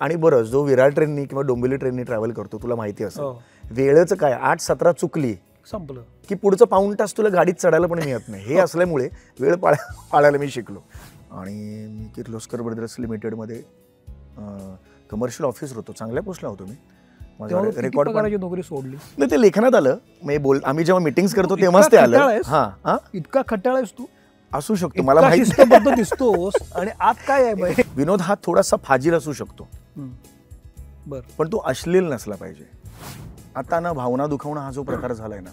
आणि बरं जो विरार ट्रेननी किंवा डोंबिवली ट्रेननी ट्रॅव्हल करतो तुला माहिती असेल वेळेचं काय 8-17 चुकली संपलं की पुढचं पाऊण तास तुला गाडीत चढायला पण मिळत नाही. हे असल्यामुळे वेळ पाळायला मी शिकलो. आणि मी किर्लोस्कर ब्रदर्स लिमिटेडमध्ये कमर्शियल ऑफिसर होतो. चांगल्या पोस्टला होतो मी. रेकॉर्ड करायची नोकरी सोडली नाही, ते लेखनात आलं. आम्ही जेव्हा मीटिंग्स करतो तेव्हाच ते आलं. हा, इतका खट्याळ आहेस तू? असू शकतो, मला माहिती दिसतोस. आणि आत काय आहे विनोद हा थोडासा फाजील असू शकतो बर, पण तो अश्लील नसला पाहिजे. आता ना भावना दुखावणं हा जो प्रकार झालाय ना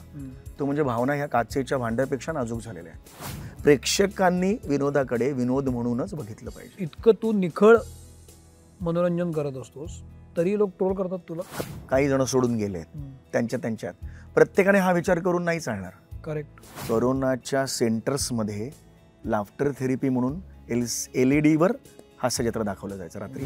तो म्हणजे भावना ह्या काचेच्या भांड्यापेक्षा नाजूक झालेल्या आहे. प्रेक्षकांनी विनोदाकडे विनोद म्हणूनच बघितलं पाहिजे. इतकं तू निखळ मनोरंजन करत असतोस तरी लोक ट्रोल करतात तुला. काही जण सोडून गेले त्यांच्यात. प्रत्येकाने हा विचार करून नाही चालणार. करेक्ट. कोरोनाच्या सेंटर्समध्ये लाफ्टर थेरपी म्हणून LED वर हास्यचित्र दाखवलं जायचं रात्री.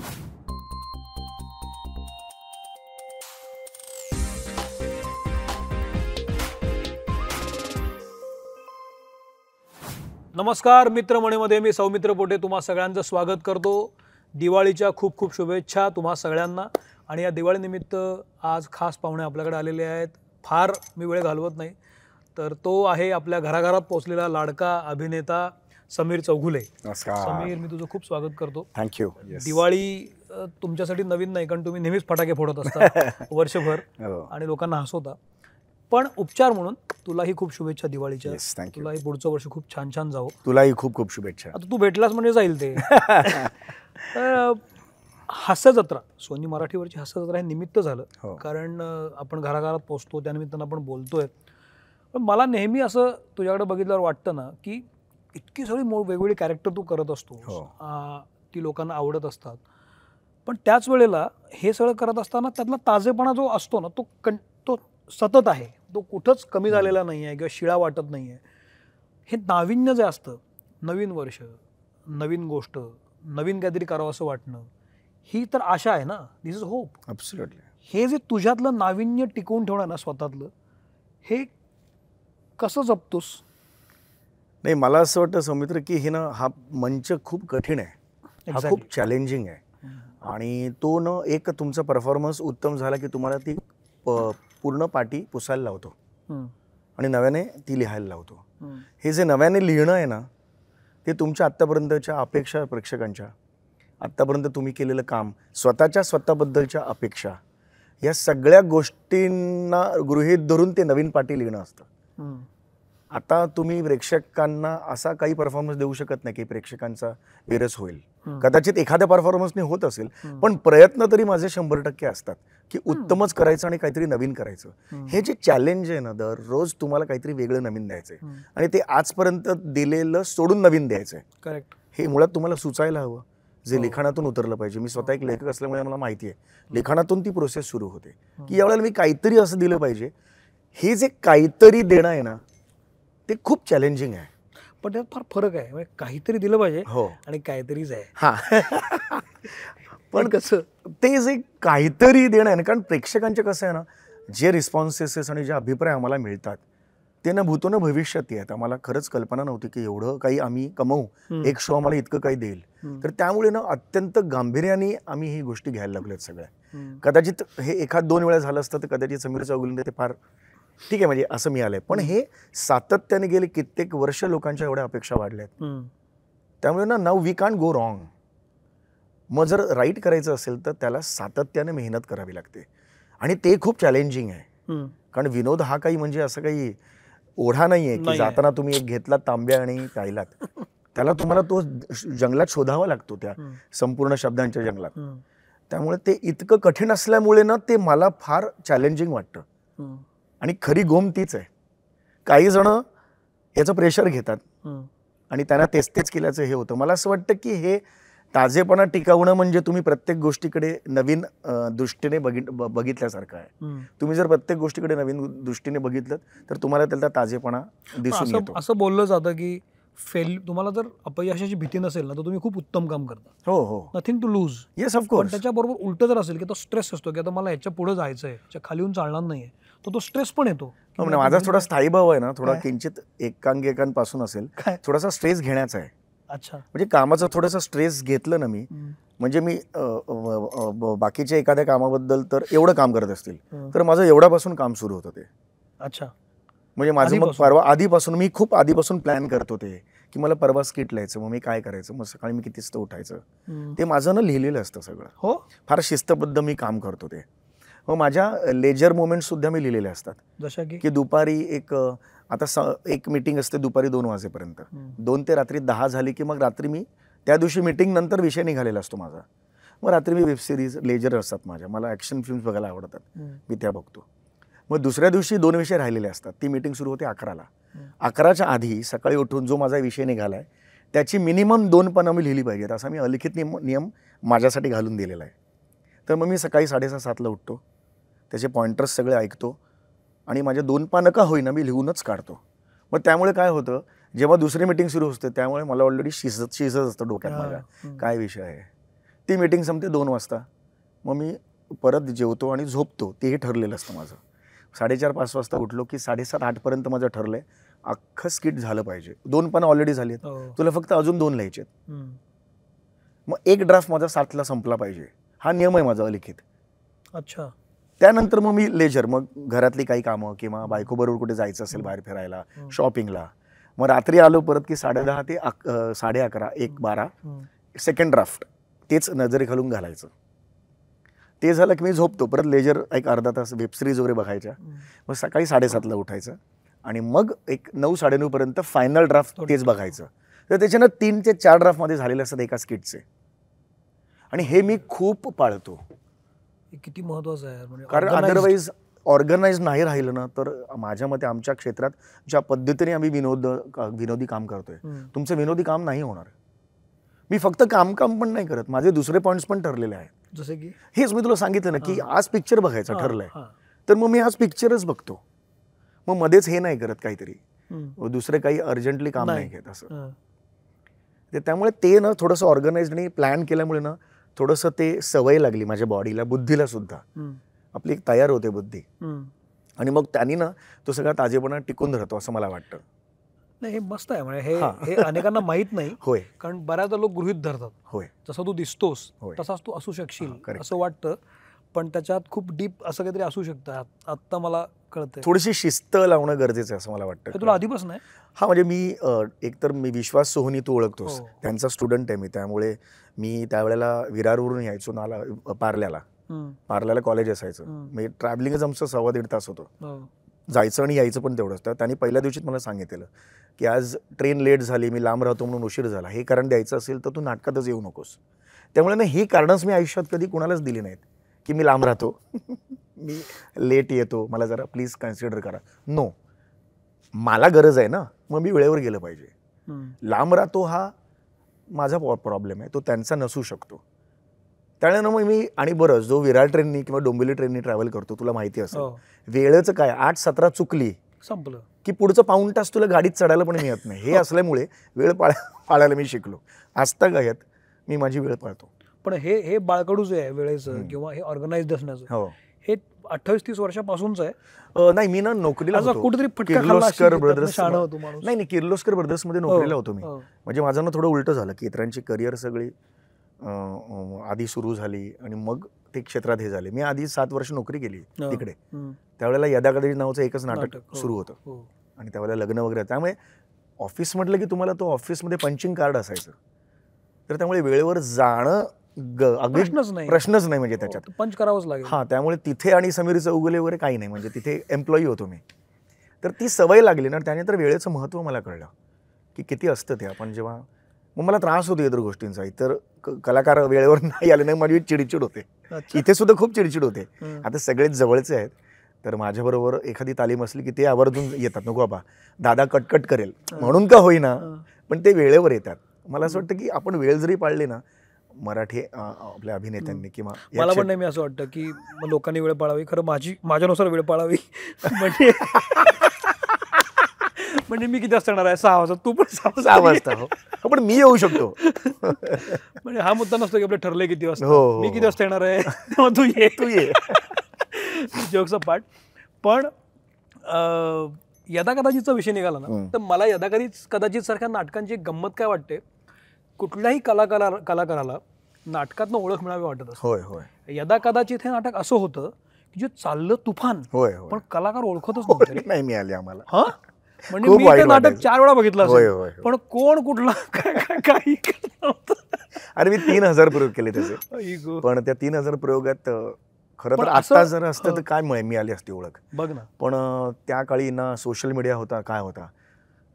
नमस्कार मित्रमणीमध्ये मी सौमित्र पोटे तुम्हा सगळ्यांचं स्वागत करतो. दिवाळीच्या खूप खूप शुभेच्छा तुम्हा सगळ्यांना. आणि या दिवाळीनिमित्त आज खास पाहुणे आपल्याकडे आलेले आहेत. फार मी वेळ घालवत नाही तर तो आहे आपल्या घराघरात पोहोचलेला लाडका अभिनेता समीर चौघुले. समीर, मी तुझं खूप स्वागत करतो. थँक्यू. दिवाळी तुमच्यासाठी नवीन नाही कारण तुम्ही नेहमीच फटाके फोडत असता वर्षभर आणि लोकांना हसवता. पण उपचार म्हणून तुलाही खूप शुभेच्छा दिवाळीच्या. तुलाही पुढचं वर्ष खूप छान छान जावं. तुलाही खूप खूप शुभेच्छा. आता तू भेटलास म्हणजे जाईल ते. हास्यजत्रा, सोनी मराठीवरची हास्यजत्रा हे निमित्त झालं कारण आपण घराघरात पोचतो त्यानिमित्तानं आपण बोलतोय. पण मला नेहमी असं तुझ्याकडे बघितल्यावर वाटतं ना की इतकी सगळी वेगवेगळी कॅरेक्टर तू करत असतो, ती लोकांना आवडत असतात. पण त्याच वेळेला हे सगळं करत असताना त्यातला ताजेपणा जो असतो ना तो सतत आहे. तो कुठंच कमी झालेला नाही आहे किंवा शिळा वाटत नाही आहे. हे नाविन्य जे असतं, नवीन वर्ष, नवीन गोष्ट, नवीन काहीतरी करावं असं वाटणं, ही तर आशा आहे ना. दिस इज होप. ॲब्सोल्युटली. हे जे तुझ्यातलं नाविन्य टिकवून ठेवणं ना स्वतःतलं, हे कसं जपतोस? नाही, मला असं वाटतं सौमित्र की हा मंच खूप कठीण आहे. हा खूप चॅलेंजिंग आहे. आणि तो एक तुमचा परफॉर्मन्स उत्तम झाला की तुम्हाला ती पूर्ण पाटी पुसायला लावतो आणि नव्याने ती लिहायला लावतो. हे जे नव्याने लिहिणं आहे ना ते तुमच्या आत्तापर्यंतच्या अपेक्षा, प्रेक्षकांच्या आत्तापर्यंत तुम्ही केलेलं काम, स्वतःबद्दलच्या अपेक्षा, या सगळ्या गोष्टींना गृहीत धरून ते नवीन पाटी लिहिणं असतं. आता तुम्ही प्रेक्षकांना असा काही परफॉर्मन्स देऊ शकत नाही की प्रेक्षकांचा विरस होईल. कदाचित एखाद्या परफॉर्मन्सने होत असेल पण प्रयत्न तरी माझे 100% असतात की उत्तमच करायचं आणि काहीतरी नवीन करायचं. हे जे चॅलेंज आहे ना, दररोज तुम्हाला काहीतरी वेगळं नवीन द्यायचंय आणि ते आजपर्यंत दिलेलं सोडून नवीन द्यायचंय. करेक्ट. हे मुळात तुम्हाला सुचायला हवं, जे लिखाणातून उतरलं पाहिजे. मी स्वतः एक लेखक असल्यामुळे मला माहिती आहे लिखाणातून ती प्रोसेस सुरू होते की यावेळेला मी काहीतरी असं दिलं पाहिजे. हे जे काहीतरी देणं आहे ना ते खूप चॅलेंजिंग आहे. पण त्यात फार फरक आहे. म्हणजे काहीतरी दिलं पाहिजे आणि काहीतरीच आहे. पण कसं ते जे काहीतरी देणं आहे ना, कारण प्रेक्षकांचे कसं आहे ना, जे रिस्पॉन्सेस आणि जे अभिप्राय आम्हाला मिळतात ते ना भूतो ना भविष्यात आहेत. आम्हाला खरंच कल्पना नव्हती की एवढं काही आम्ही कमवू, एक शो आम्हाला इतकं काही देईल. तर त्यामुळे ना अत्यंत गांभीर्याने आम्ही ही गोष्टी घ्यायला लागलोत सगळ्या. कदाचित हे 1-2 वेळा झालं असतं तर कदाचित समीर चौगुले ते फार ठीक आहे म्हणजे असं मिळालंय. पण हे सातत्याने गेले कित्येक वर्ष लोकांच्या एवढ्या अपेक्षा वाढल्यात. त्यामुळे ना now we can't go wrong. मग जर राईट करायचं असेल तर त्याला सातत्याने मेहनत करावी लागते आणि ते खूप चॅलेंजिंग आहे. कारण विनोद हा काही म्हणजे असं काही ओढा नाहीये की जाताना तुम्ही एक घेतलात तांब्या आणि प्यायलात. त्याला तुम्हाला तो जंगलात शोधावा लागतो, त्या संपूर्ण शब्दांच्या जंगलात. त्यामुळे ते इतकं कठीण असल्यामुळे ना ते मला फार चॅलेंजिंग वाटतं. आणि खरी गोम तीच आहे. काही जण याचं प्रेशर घेतात आणि त्यांना तेच केल्याचं हे होतं. मला असं वाटतं की हे ताजेपणा टिकवणं म्हणजे तुम्ही प्रत्येक गोष्टीकडे नवीन दृष्टीने बघितल्यासारखं आहे. तुम्ही जर प्रत्येक गोष्टीकडे नवीन दृष्टीने बघितलं तर तुम्हाला त्याचा ताजेपणा दिसून येतो. असं बोललं जातं की तुम्हाला जर अपयशाची भीती नसेल ना तर तुम्ही खूप उत्तम काम करता. हो. Nothing to lose. Yes of course. पण त्याच्याबरोबर उलट जर असेल की तो स्ट्रेस असतो की आता मला ह्याच्या पुढे जायचंय, ह्याच्या खाली येऊन चालणार नाहीये, तर तो स्ट्रेस पण येतो. माझा थोडा स्थायी भाव आहे ना, थोडा किंचित एकांपासून असेल, थोडासा स्ट्रेस घेण्याचा आहे. अच्छा. म्हणजे कामाचा थोडासा स्ट्रेस घेतलं ना मी, म्हणजे मी बाकीच्या एखाद्या कामाबद्दल तर एवढं काम करत असतील तर माझं एवढ्यापासून काम सुरू होतं ते. अच्छा. म्हणजे माझं मग आधीपासून? परवा आधीपासून मी खूप आधीपासून प्लॅन करतो ते, की मला परवा स्किट लिहायचं, मग मी काय करायचं, मग सकाळी मी किती वाजता उठायचं, ते माझं ना लिहिलेलं असतं सगळं. हो, फार शिस्तबद्ध मी काम करतो ते. मग माझ्या लेजर मोमेंट्स सुद्धा मी लिहिलेले असतात, जशा की दुपारी एक मीटिंग असते दुपारी 2 वाजेपर्यंत, 2 ते रात्री 10 झाली की मग रात्री मी त्या दिवशी मीटिंग नंतर विषय निघालेला असतो माझा, मग रात्री मी वेब सिरीज लेजर असतात माझ्या, मला ॲक्शन फिल्म्स बघायला आवडतात, मी त्या बघतो. मग दुसऱ्या दिवशी 2 विषय राहिलेले असतात, ती मीटिंग सुरू होते 11ला. 11च्या आधी सकाळी उठून जो माझा विषय निघाला आहे त्याची मिनिमम 2 पानं मी लिहिली पाहिजेत, असा मी अलिखित नियम माझ्यासाठी घालून दिलेला आहे. तर मग मी सकाळी 6:30-7ला उठतो, त्याचे पॉइंटर्स सगळे ऐकतो आणि माझ्या 2 पानं का होईना मी लिहूनच काढतो. मग त्यामुळे काय होतं, जेव्हा दुसरी मीटिंग सुरू असते त्यामुळे मला ऑलरेडी शिजत असतं डोक्यात माझ्या काय विषय आहे. ती मीटिंग संपते 2 वाजता, मग मी परत जेवतो आणि झोपतो, तेही ठरलेलं असतं माझं. 4:30-5 वाजता उठलो की 7:30-8पर्यंत माझं ठरलंय अख्खं स्किट झालं पाहिजे. 2 पानं ऑलरेडी झाली आहेत, तुला फक्त अजून 2 लिहायचे आहेत. मग एक ड्राफ्ट माझा 7ला संपला पाहिजे, हा नियम आहे माझा अलिखित. अच्छा. त्यानंतर मग मी लेजर, मग घरातली काही कामं किंवा बायकोबरोबर कुठे जायचं असेल बाहेर फिरायला, शॉपिंगला, मग रात्री आलो परत की 10:30 ते 11:30, 1-12 सेकंड ड्राफ्ट तेच नजरेखालून घालायचं. ते झालं की मी झोपतो, परत लेजर एक अर्धा तास वेब सिरीज वगैरे बघायच्या, मग सकाळी 7:30ला उठायचं आणि मग एक 9-9:30 पर्यंत फायनल ड्राफ्ट तेच बघायचं. तर त्याच्यानं 3 ते 4 ड्राफ्टमध्ये झालेले असतात एका स्किटचे, आणि हे मी खूप पाळतो. किती महत्वाचं आहे, म्हणजे कारण अदरवाईज ऑर्गनाइज नाही राहिलं ना तर माझ्या मते आमच्या क्षेत्रात ज्या पद्धतीने आम्ही विनोदी काम करतोय, तुमचं विनोदी काम नाही होणार. मी फक्त काम पण नाही करत, माझे दुसरे पॉईंट्स पण ठरलेले आहेत. जसे की हेच मी तुला सांगितलं ना की आज पिक्चर बघायचा ठरलंय, तर मग मी आज पिक्चरच बघतो, मग मध्येच हे नाही करत काहीतरी दुसरे काही अर्जंटली काम नाही घेत असं. त्यामुळे ते ना थोडंसं ऑर्गनाइज्ड आणि प्लॅन केल्यामुळे ना थोडंसं ते सवय लागली माझ्या बॉडीला, बुद्धीला सुद्धा आपली एक तयार होते बुद्धी, आणि मग त्यांनी ना तो सगळा ताजेपणा टिकून राहतो असं मला वाटतं. नाही, हे मस्त आहे, म्हणजे हे अनेकांना माहित नाही. होय, कारण बऱ्याचदा लोक गृहीत धरतात. होय, जसं तू दिसतोस तसाच तू असू शकशील असं वाटतं, पण त्याच्यात खूप डीप असं काहीतरी असू शकतं. आता मला कळतंय थोडीशी शिस्त लावणं गरजेचं आहे असं मला वाटतं. तुला आधीपासून आहे? हा, म्हणजे मी एकतर मी विश्वास सोहनी तू ओळखतोस, त्यांचा स्टुडंट आहे मी, त्यामुळे मी त्यावेळेला विरारवरून यायचो पार्ल्याला कॉलेज असायचं, म्हणजे ट्रॅव्हलिंगच आमचं 1.25 तास होतं, जायचं आणि यायचं पण तेवढंच. तर त्यांनी पहिल्या दिवशीच मला सांगितलेलं की आज ट्रेन लेट झाली, मी लांब राहतो म्हणून उशीर झाला, हे कारण द्यायचं असेल तर तू नाटकातच येऊ नकोस. त्यामुळे ना ही कारणंच मी आयुष्यात कधी कुणालाच दिली नाहीत की मी लांब राहतो मी लेट येतो, मला जरा प्लीज कन्सिडर करा. नो, मला गरज आहे ना, मग मी वेळेवर गेलं पाहिजे. लांब राहतो हा माझा प्रॉब्लेम आहे, तो त्यांचा नसू शकतो. त्यामुळे मग मी, आणि बरं जो विरार ट्रेननी किंवा डोंबिवली ट्रेननी ट्रॅव्हल करतो तुला माहिती असेल, वेळेचं काय 8-17 चुकली संपलं की पुढचं पाऊण तास तुला गाडीत चढायला पण मिळत नाही. हे असल्यामुळे वेळ पाळायला मी शिकलो. आजतागायत मी माझी वेळ पाळतो. पण हे बाळकडू जे आहे वेळेचं किंवा हे ऑर्गनाइज्ड असण्याचं, हे 28-30 वर्षापासूनच आहे. नाही, मी ना नोकरीला होतो कुठेतरी किर्लोस्कर ब्रदर्स, नाही किर्लोस्कर ब्रदर्समध्ये नोकरीला होतो मी. म्हणजे माझं ना थोडं उलटं झालं की इतरांची करिअर सगळी आधी सुरू झाली आणि मग ते क्षेत्रात हे झाले. मी आधी 7 वर्ष नोकरी केली तिकडे, त्यावेळेला यदाकदाचित नावाचं एकच नाटक सुरू होतं आणि त्यावेळेला लग्न वगैरे, त्यामुळे ऑफिस म्हटलं की तुम्हाला तो ऑफिसमध्ये पंचिंग कार्ड असायचं, तर त्यामुळे वेळेवर जाणं प्रश्नच नाही, म्हणजे त्याच्यात पंच करावंच लागेल. हां, त्यामुळे तिथे आणि समीर चौगुले वगैरे काही नाही, म्हणजे तिथे एम्प्लॉई होतो मी. तर ती सवय लागली ना, त्यानंतर वेळेचं महत्त्व मला कळलं की किती असतं ते. आपण जेव्हा, मग मला त्रास होतो इतर गोष्टींचा, इतर कलाकार वेळेवर नाही आले नाही माझी चिडचिड होते. इथे सुद्धा खूप चिडचिड होते. आता सगळेच जवळचे आहेत, तर माझ्याबरोबर एखादी तालीम असली की ते आवर्जून येतात, नको बाबा दादा कटकट करेल म्हणून का होईना, पण ते वेळेवर येतात. मला असं वाटतं की आपण वेळ जरी पाळली ना, मराठी आपल्या अभिनेत्यांनी किंवा मला पण नेहमी असं वाटतं की लोकांनी वेळ पाळावी, खरं माझ्यानुसार वेळ पाळावी. म्हणजे मी किती वाजता येणार आहे? 6 वाजता. तू पण 6 वाजता. हो, पण मी येऊ शकतो. म्हणजे हा मुद्दा नसतो की आपलं ठरलंय किती वाजता, मी किती वाजता येणार आहे तेव्हा तू ये. जोक्सचा पार्ट. पण यदा कदाचितचा विषय निघाला ना, तर मला यदा कदाचित सारख्या नाटकांची गंमत काय वाटते कुठल्याही कलाकाराला नाटकातनं ओळख मिळावी वाटत असते. होय होय यदा कदाचित हे नाटक असं होतं की जे चाललं तुफान, होय होय पण कलाकार ओळखतच नव्हते रे. नाही मिळाली आम्हाला. हा म्हणजे खूप मी ते वाईट नाटक वाटायचं. 4 वेळा बघितलं होय, असेल, होय, होय. पण कोण कुठला काही करत नव्हतं. अरे मी 3,000 प्रयोग केले त्याचे, आई गो. पण त्या 3,000 प्रयोगात खरं पण तर असं- आता जर असतं तर काय मिळाली असती ओळख. बघ ना. पण त्या काळी ना सोशल मीडिया होता काय होता,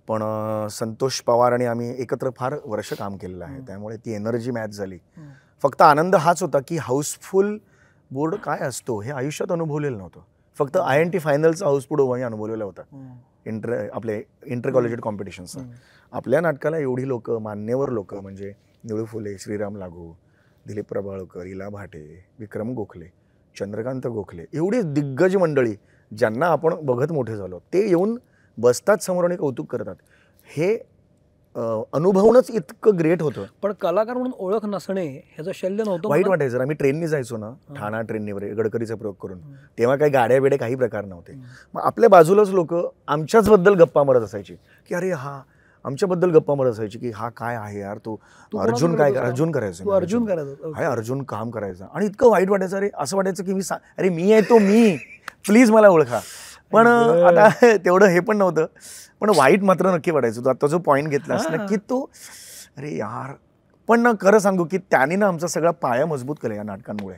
पण संतोष पवार आणि आम्ही एकत्र फार वर्ष काम केलेलं आहे, त्यामुळे ती एनर्जी मॅच झाली. फक्त आनंद हाच होता की हाऊसफुल बोर्ड काय असतो हे आयुष्यात अनुभवलेलं नव्हतं. फक्त INT फायनलचा हाऊसफुल आम्ही अनुभवलेला होता, आपले इंटर कॉलेज कॉम्पिटिशनचा. आपल्या नाटकाला एवढी लोक, मान्यवर लोक म्हणजे निळू फुले, श्रीराम लागू, दिलीप प्रभाळकर, इला भाटे, विक्रम गोखले, चंद्रकांत गोखले, एवढी दिग्गज मंडळी ज्यांना आपण बघत मोठे झालो, ते येऊन बसतात समोर आणि कौतुक करतात. हे अनुभवणंच इतकं ग्रेट होतं. पण कलाकार म्हणून ओळख नसणे ह्याचं शल्य नव्हतं. वाईट मनात? वाटायचं. आम्ही ट्रेननी जायचो ना, ठाणा ट्रेननीवर गडकरीचा प्रयोग करून, तेव्हा काही गाड्या बिड्या काही प्रकार नव्हते. मग आपल्या बाजूलाच लोक आमच्याच बद्दल गप्पा मारत असायची की अरे हा, आमच्याबद्दल गप्पा मारत असायची की हा काय आहे यार, तो अर्जुन काय, अर्जुन करायचं, तू अर्जुन करायचं. हाय अर्जुन काम करायचा. आणि इतकं वाईट वाटायचं, अरे असं वाटायचं की अरे मी आहे तो मी, प्लीज मला ओळखा. पण आता तेवढं हे पण नव्हतं, पण वाईट मात्र नक्की वाटायचं. तू आता जो पॉईंट घेतलास ना की तो, अरे यार. पण ना खरं सांगू की त्याने ना आमचा सगळा पाया मजबूत केला या नाटकांमुळे.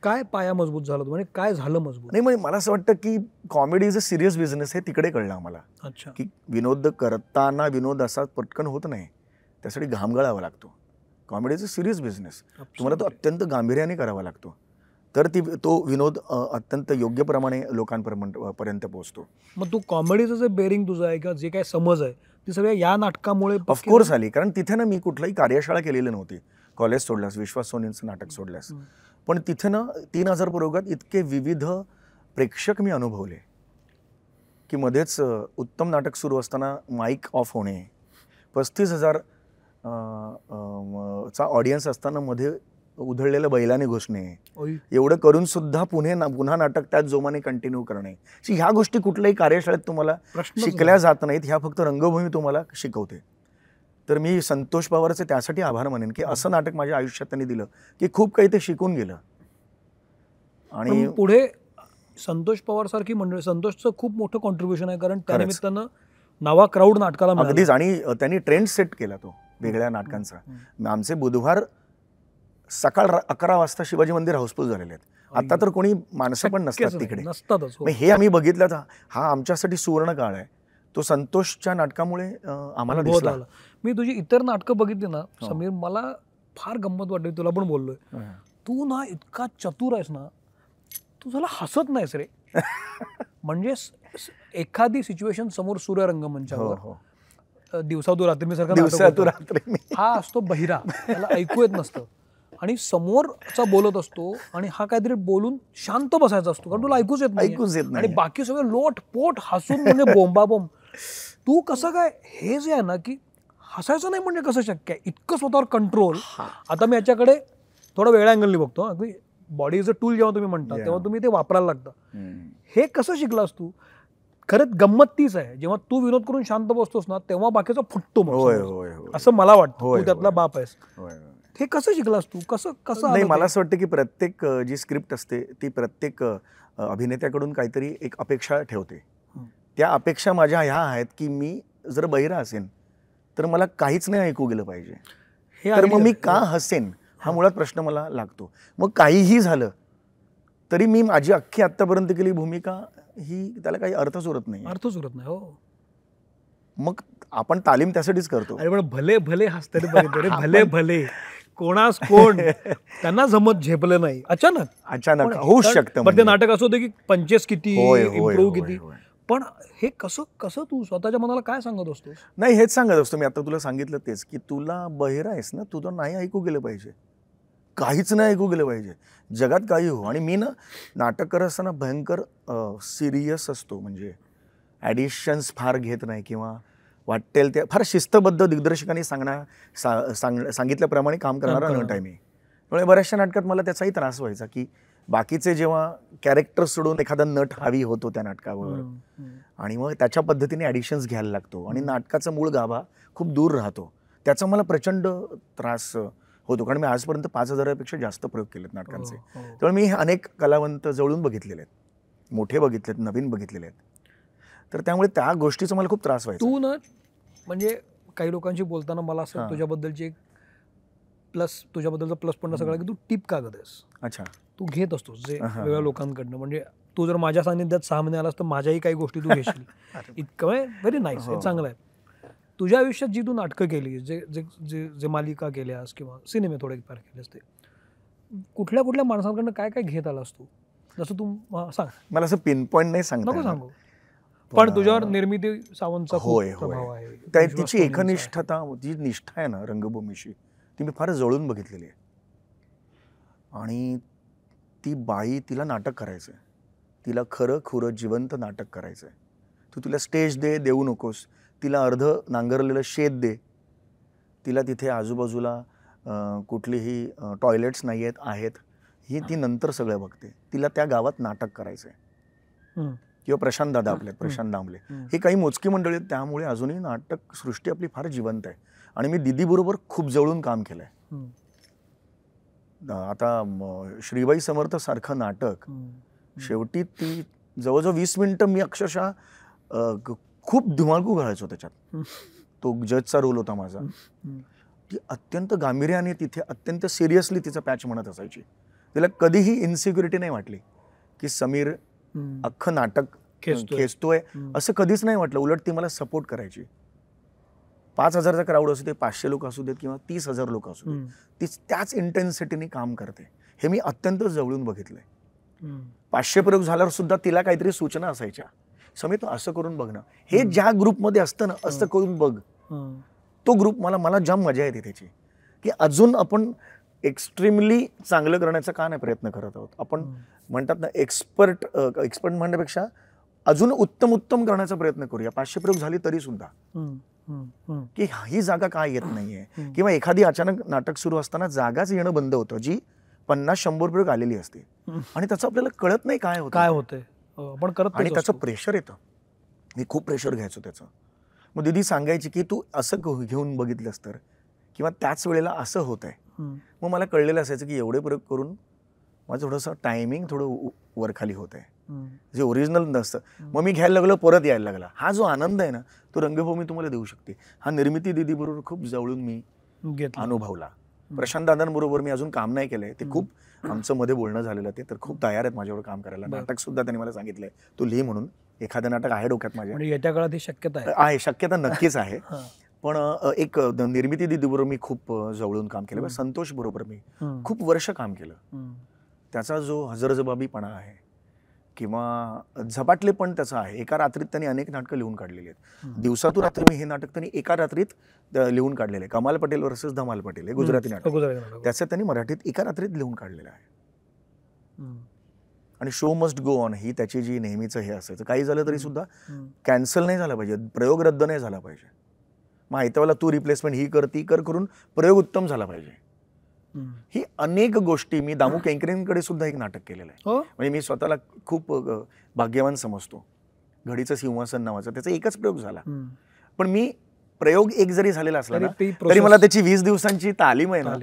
काय पाया मजबूत झाला म्हणजे काय झालं मजबूत? नाही म्हणजे मला असं वाटतं की comedy is a serious business, हे तिकडे कळलं आम्हाला. अच्छा. की विनोद करताना विनोद असा पटकन होत नाही, त्यासाठी घाम गळावा लागतो. Comedy is a serious business, तुम्हाला तो अत्यंत गांभीर्याने करावा लागतो, तर तो विनोद अत्यंत योग्य प्रमाणे लोकांपर्यंत पोहोचतो. मग तू कॉमेडीचं जे बेरिंग तुझं आहे किंवा जे काय समज आहे ती सगळ्या या नाटकामुळे ऑफकोर्स आली, कारण तिथे ना मी कुठलाही कार्यशाळा केलेली नव्हती. कॉलेज सोडल्यास, विश्वास सोनींचं नाटक सोडल्यास, पण तिथे ना 3,000 प्रयोगात इतके विविध प्रेक्षक मी अनुभवले की मध्येच उत्तम नाटक सुरू असताना माईक ऑफ होणे, 35,000 चा ऑडियन्स असताना मध्ये उधळलेल्या बैलाने घुसणे, एवढं करून सुद्धा पुन्हा नाटक त्याच जोमाने कंटिन्यू करणे. ह्या गोष्टी कुठल्याही कार्यशाळेत तुम्हाला शिकल्या जात नाहीत, ह्या फक्त रंगभूमी तुम्हाला शिकवते. तर मी संतोष पवारचे त्यासाठी आभार मानेन की असं नाटक माझ्या आयुष्यात त्यांनी दिलं की खूप काही ते शिकून गेलं. आणि पुढे संतोष पवार सारखी मंडळी, संतोषचं खूप मोठं कॉन्ट्रीब्युशन आहे, कारण त्यानिमित्तानं नवा क्राऊड नाटकाला मिळाला. अगदीच. आणि त्यांनी ट्रेंड सेट केला तो वेगळ्या नाटकांचा. आमचे बुधवार सकाळ 11 वाजता शिवाजी मंदिर हाऊसफुल झालेले आहेत. आता तर कोणी माणसं पण नसतात तिकडे, नसतातच. हे आम्ही बघितलं तर हा आमच्यासाठी सुवर्ण काळ आहे. तो संतोषच्या नाटकामुळे आम्हाला दिसला. मी तुझी इतर नाटकं बघितली ना समीर, मला फार गंमत वाटली. तुला पण बोललोय, तू ना इतका चतुर आहेस ना, तू झाला हसत नाहीस रे. म्हणजे एखादी सिच्युएशन समोर सूर्य रंगमंचावर, दिवसा तू रात्री सारखा हा असतो बहिरा, त्याला ऐकू येत नसतं, आणि समोरचा बोलत असतो आणि हा काहीतरी बोलून शांत बसायचा असतो, कारण तुला ऐकूच येत नाही, आणि बाकी सगळं लोट पोट हसून म्हणजे बोंबाबोंब. तू कसं काय हे जे आहे ना की हसायचं नाही म्हणजे कसं शक्य आहे, इतकं स्वतःवर कंट्रोल. आता मी याच्याकडे थोडा वेगळ्या अँगलनी बघतो. अगदी बॉडी इज अ टूल जेव्हा तुम्ही म्हणता तेव्हा तुम्ही ते वापरायला लागता. हे कसं शिकलास तू? खरंच गंमत तीच आहे, जेव्हा तू विनोद करून शांत बसतोस ना तेव्हा बाकीचा फुटतो मग, असं मला वाटतं. तू त्यातला बाप आहेस. हे कसं शिकलास तू? कसं नाही, मला असं वाटतं की प्रत्येक जी स्क्रिप्ट असते ती प्रत्येक अभिनेत्याकडून काहीतरी एक अपेक्षा ठेवते. त्या अपेक्षा माझ्या ह्या आहेत की मी जर बहिरा असेन तर मला काहीच नाही ऐकू गेलं पाहिजे, तर मग मी का हसेन हा मुळात प्रश्न मला लागतो. मग काहीही झालं तरी मी माझी अख्खी आत्तापर्यंत केली भूमिका ही, त्याला काही अर्थच उरत नाही. हो. मग आपण तालीम त्यासाठीच करतो. अरे पण भले भले हसते रे, भले भले कोणास कोण त्यांना जमत झेपलं नाही, अचानक होऊ शकतं. पण ते नाटक असं होतं की पंचेस किती, इम्प्रूव्ह किती. पण हे कसं तू स्वतःच्या मनाला काय सांगत असतो? नाही, हेच सांगत असतो मी. आता तुला सांगितलं तेच की तुला बहिरा आहेस ना, तुझं नाही ऐकू गेलं पाहिजे, काहीच नाही ऐकू गेलं पाहिजे, जगात काही हो. आणि मी ना नाटक करत असताना भयंकर सिरियस असतो, म्हणजे ॲडिशन्स फार घेत नाही किंवा वाटेल ते फार शिस्तबद्ध दिग्दर्शकांनी सांगितल्याप्रमाणे काम करणारा नट आहे मी. त्यामुळे बऱ्याचशा नाटकात मला त्याचाही त्रास व्हायचा की बाकीचे जेव्हा कॅरेक्टर सोडून एखादा नट हावी होतो त्या नाटकावर, आणि मग त्याच्या पद्धतीने ॲडिशन्स घ्यायला लागतो आणि नाटकाचा मूळ गाभा खूप दूर राहतो. त्याचा मला प्रचंड त्रास होतो, कारण मी आजपर्यंत 5,000पेक्षा जास्त प्रयोग केलेत नाटकांचे. त्यामुळे मी अनेक कलावंत जवळून बघितलेले आहेत, मोठे बघितलेत, नवीन बघितलेले आहेत. तर त्यामुळे त्या गोष्टीचा मला खूप त्रास व्हायचा. तू ना म्हणजे काही लोकांशी बोलताना मला असं तुझ्याबद्दलची एक तुझ्याबद्दलचा प्लस पॉईंट असं कळला की तू टिप कागद आहेस. अच्छा. तू घेत असतोस जे वेगळ्या लोकांकडनं. म्हणजे तू जर माझ्या सानिध्यात 6 महिने आलास तर माझ्याही काही गोष्टी तू घेशील. इतकं व्हेरी नाईस, हे चांगलं आहे. तुझ्या आयुष्यात जी तू नाटकं केली, जे जे जे जे मालिका केल्यास किंवा सिनेमे थोडेफार केलेस, ते कुठल्या कुठल्या माणसांकडनं काय काय घेत आलास तू? जसं तू सांग. मला असं पिन पॉईंट नाही सांगता नको सांगू, पण तुझ्यावर निर्मिती सावंतचा खूप प्रभाव आहे. तिची एकनिष्ठता, जी निष्ठा आहे ना रंगभूमीशी, ती मी फार जवळून बघितलेली आहे. आणि ती बाई, तिला नाटक करायचं आहे, तिला खरं खुरं जिवंत नाटक करायचं आहे. तू तिला स्टेज देऊ नकोस, तिला अर्ध नांगरलेलं शेत दे, तिला तिथे आजूबाजूला कुठलीही टॉयलेट्स नाही आहेत, ही ती नंतर सगळं बघते. तिला त्या गावात नाटक करायचं आहे. किंवा प्रशांत दादा आपले, प्रशांत दामले, हे काही मोजकी मंडळी आहेत, त्यामुळे अजूनही नाटक सृष्टी आपली फार जिवंत आहे. आणि मी दीदीबरोबर खूप जवळून काम केलं आहे. आता श्रीबाई समर्थ सारखं नाटक, शेवटी ती जवळजवळ 20 मिनिटं मी अक्षरशः खूप धुमाकूळ घालायचो त्याच्यात. तो जजचा रोल होता माझा. ती अत्यंत गांभीर्याने तिथे अत्यंत सिरियसली तिचा पॅच म्हणत असायची. तिला कधीही इन्सिक्युरिटी नाही वाटली की समीर अख्खं नाटक खेचतोय, असं कधीच नाही वाटलं. उलट ती मला सपोर्ट करायची. 5,000चा क्राऊड असू दे, 500 लोक असू देत किंवा 30,000 लोक असू दे, ती त्याच इंटेन्सिटीने काम करते. हे मी अत्यंत जवळून बघितलंय. 500 प्रयोग झाल्यावर सुद्धा तिला काहीतरी सूचना असायच्या, समीर तू असं करून बघ ना, हे ज्या ग्रुपमध्ये असतं ना, असं करून बघ. तो ग्रुप मला जाम मजा येते त्याची, की अजून आपण एक्स्ट्रीमली चांगलं करण्याचा का नाही प्रयत्न करत आहोत. आपण म्हणतात ना, एक्सपर्ट म्हणण्यापेक्षा अजून उत्तम करण्याचा प्रयत्न करूया. 500 प्रयोग झाले तरी सुद्धा, की ही जागा का येत नाहीये, किंवा एखादी अचानक नाटक सुरू असताना जागाच येणं बंद होतं, जी 50-100 प्रयोग आलेली असते, आणि त्याचं आपल्याला कळत नाही काय होतंय. पण करत आणि त्याचं प्रेशर येतं. मी खूप प्रेशर घ्यायचो त्याचं. मग दीदी सांगायची की तू असं घेऊन बघितलंस तर, किंवा त्याच वेळेला असं होत आहे. मग मला कळलेलं असायचं की एवढे प्रयोग करून माझं थोडंसं टायमिंग थोडं वरखाली होत आहे, जे ओरिजिनल नसतं. मग मी घ्यायला लागलो, परत यायला लागला. हा जो आनंद आहे ना, तो रंगभूमी तुम्हाला देऊ शकते. हा निर्मिती दीदी बरोबर खूप जवळून मी अनुभवला. प्रशांत दादांबरोबर मी अजून काम नाही केलंय, ते खूप आमचं मध्ये बोलणं झालेलं, ते तर खूप तयार आहेत माझ्यावर काम करायला. नाटक सुद्धा त्यांनी मला सांगितलंय तू लिही म्हणून. एखादं नाटक आहे डोक्यात माझ्या. येत्या काळात ही शक्यता आहे, शक्यता नक्कीच आहे. पण एक निर्मिती दीदी बरोबर मी खूप जवळून काम केलं. संतोष बरोबर मी खूप वर्ष काम केलं. त्याचा जो हजरजबाबीपणा आहे किंवा झपाटले पण त्याचा आहे. एका रात्रीत त्यांनी अनेक नाटकं लिहून काढलेली आहेत. दिवसातून रात्री मी हे नाटक त्यांनी एका रात्रीत लिहून काढलेलं आहे. कमाल पटेल वर्सेस धमाल पटेल हे गुजराती नाटक, त्याचं त्यांनी मराठीत एका रात्रीत लिहून काढलेलं आहे. आणि शो मस्ट गो ऑन ही त्याची जी नेहमीचं हे असायचं. काही झालं तरी सुद्धा कॅन्सल नाही झाला पाहिजे, प्रयोग रद्द नाही झाला पाहिजे. मग आयत्यावेळेला तू रिप्लेसमेंट ही कर ती कर करून प्रयोग उत्तम झाला पाहिजे. ही अनेक गोष्टी मी दामू केंकरेंकडे सुद्धा एक नाटक केलेलं आहे. म्हणजे मी स्वतःला खूप भाग्यवान समजतो. घडीचं सिंहासन नावाचा त्याचा एकच प्रयोग झाला, पण मी प्रयोग एक जरी झालेला असला ना तरी मला त्याची 20 दिवसांची तालीम आहे ना,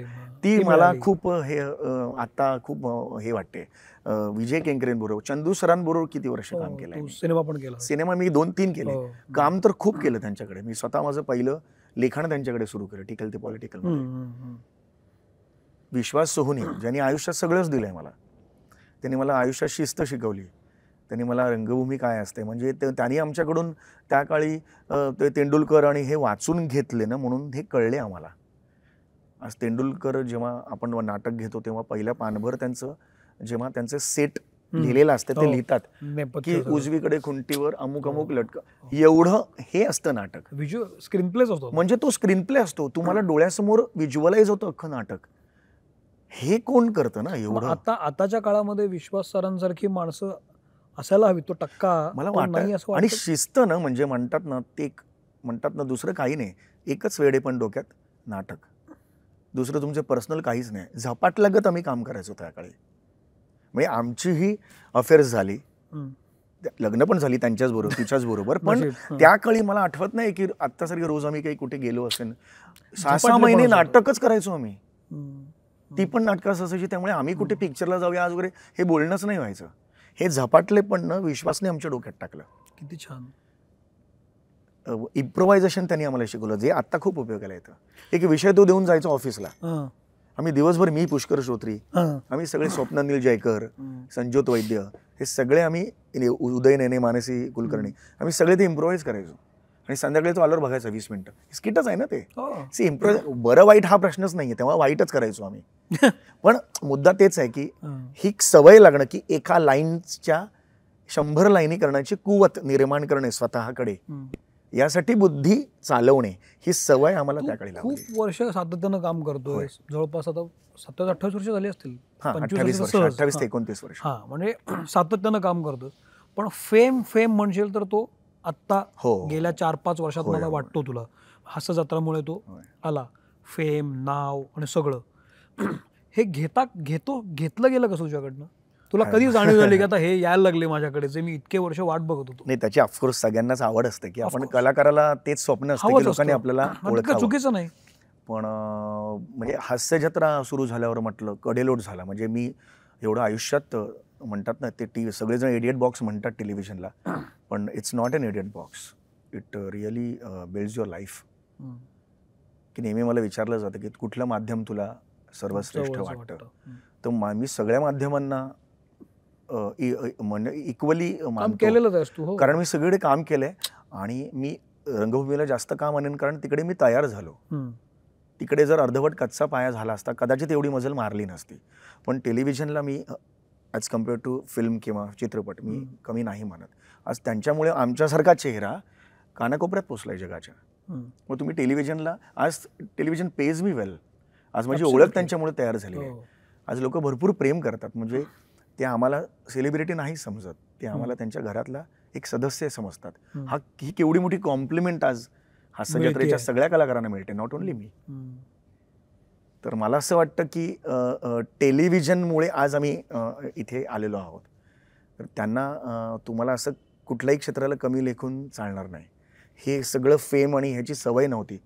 ती मला खूप हे आता खूप हे वाटते. विजय केंकरेंबरोबर, चंदू सरांबरोबर किती वर्ष काम केलंय. सिनेमा पण केला. सिनेमा मी 2-3 केले. काम तर खूप केलं त्यांच्याकडे. मी स्वतः माझं पहिलं लिखाण त्यांच्याकडे सुरू केलं, टिकल ते पॉलिटिकल मध्ये. विश्वास सोहुनी, ज्यांनी आयुष्यात सगळंच दिलंय मला. त्यांनी मला आयुष्यात शिस्त शिकवली. त्यांनी मला रंगभूमी काय असते, म्हणजे त्यांनी आमच्याकडून त्या काळी ते तेंडुलकर आणि हे वाचून घेतले ना, म्हणून हे कळले आम्हाला. आज तेंडुलकर जेव्हा आपण नाटक घेतो तेव्हा पहिल्या पानभर त्यांचं जेव्हा त्यांचं सेट लिहिलेलं असतं ते लिहितात की उजवीकडे खुंटीवर अमुक अमुक लटक, एवढं हे असतं नाटक. स्क्रीन प्लेच असतो, म्हणजे तो स्क्रीन प्ले असतो, तुम्हाला डोळ्यासमोर व्हिज्युअलाइज होतं अख्खं नाटक. हे कोण करतं ना एवढं. आताच्या काळामध्ये विश्वास सरांसारखी माणसं असायला हवी. तो टक्का मला वाटतं. आणि शिस्त ना, म्हणजे म्हणतात ना, ते म्हणतात ना, दुसरं काही नाही, एकच वेडे पण डोक्यात नाटक, दुसरं तुमचे पर्सनल काहीच नाही. झपाटलगत आम्ही काम करायचो त्या काळी. म्हणजे आमची ही अफेअर्स झाली, लग्न पण झाली त्यांच्याच बरोबर, तिच्याच बरोबर. पण त्या काळी मला आठवत नाही की आत्तासारखे रोज आम्ही काही कुठे गेलो असेल. 6-6 महिने नाटकच करायचो आम्ही. ती पण नाटकं असायची. त्यामुळे आम्ही कुठे पिक्चरला जाऊया आज वगैरे हे बोलणंच नाही व्हायचं. हे झपाटले पण ना विश्वासने आमच्या डोक्यात टाकलं. किती छान. इम्प्रोव्हायझेशन त्यांनी आम्हाला शिकवलं, जे आत्ता खूप उपयोगाला येतं. एक विषय तो देऊन जायचो ऑफिसला. आम्ही दिवसभर, मी पुष्कर श्रोत्री, आम्ही सगळे स्वप्नानिल जयकर, संजोत वैद्य, हे सगळे आम्ही, उदय नेने, मानसी कुलकर्णी, आम्ही सगळे ते इम्प्रोव्हाइज करायचो. आणि संध्याकाळी तो आल्यावर बघायचा 20 मिनिटं. स्किटच आहे ना ते. बरं वाईट हा प्रश्नच नाहीये, तेव्हा वाईटच करायचो आम्ही. पण मुद्दा तेच आहे की ही सवय लागणं की एका लाईनच्या 100 लाईनी करण्याची कुवत निर्माण करणे स्वतःकडे, यासाठी बुद्धी चालवणे, ही सवय आम्हाला त्याकडे लागली. खूप वर्ष सातत्यानं काम करतोय. जवळपास आता 27-28 वर्ष झाली असतील. 28 ते 29 वर्ष. हा, म्हणजे सातत्यानं काम करतोय. पण फेम म्हणशील तर तो आत्ता गेल्या 4-5 वर्षात मला वाटतो तुला हास्य जत्रामुळे तो आला. फेम, नाव आणि सगळं हे घेतलं गेलं कसं तुझ्याकडनं? तुला कधी जाणीव झाली की आता हे यायला लागले माझ्याकडे, जे मी इतके वर्ष वाट बघत होतो? नाही, त्याची ऑफकोर्स सगळ्यांनाच आवड असते की आपण कलाकाराला तेच स्वप्न असतं की लोकांनी आपल्याला ओळखावं. चुकीचं नाही. पण म्हणजे हास्य जत्रा सुरू झाल्यावर म्हटलं कडेलोट झाला. म्हणजे मी एवढं आयुष्यात म्हणतात ना ते सगळेजण इडियट बॉक्स म्हणतात टेलिव्हिजनला, पण it's not an idiot box. It really builds your life. की नेहमी मला विचारलं जातं की कुठलं माध्यम तुला सर्वश्रेष्ठ वाटतं. तर मी सगळ्या माध्यमांना इक्वली मानतो, कारण मी सगळीकडे काम केलंय. आणि मी रंगभूमीला जास्त काम आणेन कारण तिकडे मी तयार झालो. तिकडे जर अर्धवट कच्चा पाया झाला असता कदाचित एवढी मजल मारली नसती. पण टेलिव्हिजनला मी ॲज कम्पेअर्ड टू फिल्म किंवा चित्रपट मी कमी नाही मानत. आज त्यांच्यामुळे आमच्यासारखा चेहरा कानाकोपऱ्यात पोचलाय जगाच्या. मग तुम्ही टेलिव्हिजनला, आज टेलिव्हिजन पेज मी वेल. आज माझी ओळख त्यांच्यामुळे तयार झाली आहे. आज लोक भरपूर प्रेम करतात. म्हणजे ते आम्हाला सेलिब्रिटी नाही समजत, ते आम्हाला त्यांच्या घरातला एक सदस्य समजतात. ही केवढी मोठी कॉम्प्लिमेंट आज हास्य जत्रेच्या सगळ्या कलाकारांना मिळते, नॉट ओन्ली मी. तर मला असं वाटतं की टेलिव्हिजनमुळे आज आम्ही इथे आलेलो आहोत. तर त्यांना तुम्हाला असं कुठल्याही क्षेत्राला कमी लेखून चालणार नाही. हे सगळं फेम आणि ह्याची सवय नव्हती.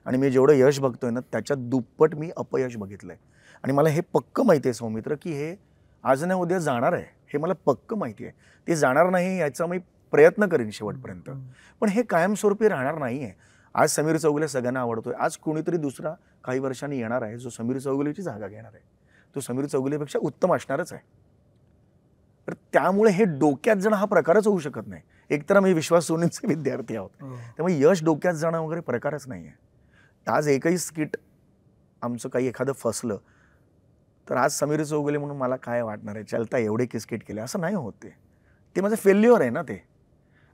आणि मी जेवढं यश बघतोय ना त्याच्यात दुप्पट मी अपयश बघितलंय. आणि मला हे पक्क माहिती आहे सौमित्र की हे आज ना उद्या जाणार आहे, हे मला पक्क माहिती आहे. ते जाणार नाही याचा मी प्रयत्न करेन शेवटपर्यंत. पण हे कायमस्वरूपी राहणार नाही आहे. आज समीर चौगुले सगळ्यांना आवडतोय, आज कोणीतरी दुसरा काही वर्षांनी येणार आहे जो समीर चौगुलेची जागा घेणार आहे. तो समीर चौगुलेपेक्षा उत्तम असणारच आहे. तर त्यामुळे हे डोक्यात जाणं हा प्रकारच होऊ शकत नाही. एकतर आम्ही विश्वास सोनींचे विद्यार्थी आहोत, त्यामुळे यश डोक्यात जाणं वगैरे प्रकारच नाही आहे. आज एकही स्किट आमचं काही एखादं फसलं तर आज समीर चौगुले म्हणून मला काय वाटणार आहे, चलता एवढे की स्किट केले, असं नाही होत. ते माझं फेल्युअर आहे ना. ते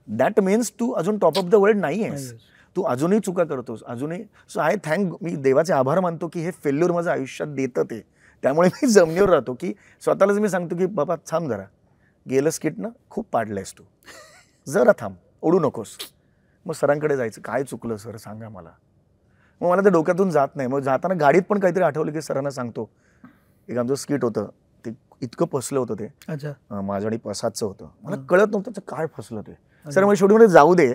दॅट मीन्स तू अजून टॉप ऑफ द वर्ल्ड नाही आहेस. तू अजूनही चुका करतोस अजूनही. सो आय मी देवाचे आभार मानतो की हे फेल्युअर माझं आयुष्यात देतं ते. त्यामुळे मी जमिनीवर राहतो की स्वतःलाच मी सांगतो की बाबा थांब जरा, गेलं स्किट ना खूप पाडलंयस तू, जरा थांब, ओढू नकोस. मग सरांकडे जायचं, काय चुकलं सर सांगा मला. मग मला ते डोक्यातून जात नाही. मग जाताना गाडीत पण काहीतरी आठवलं की सरांना सांगतो. एक आमचं स्किट होतं, ते इतकं फसलं होतं ते, माझं आणि प्रसादचं होतं. मला कळत नव्हतं काय फसलं ते. सर म्हणजे शेवटी मध्ये जाऊ दे,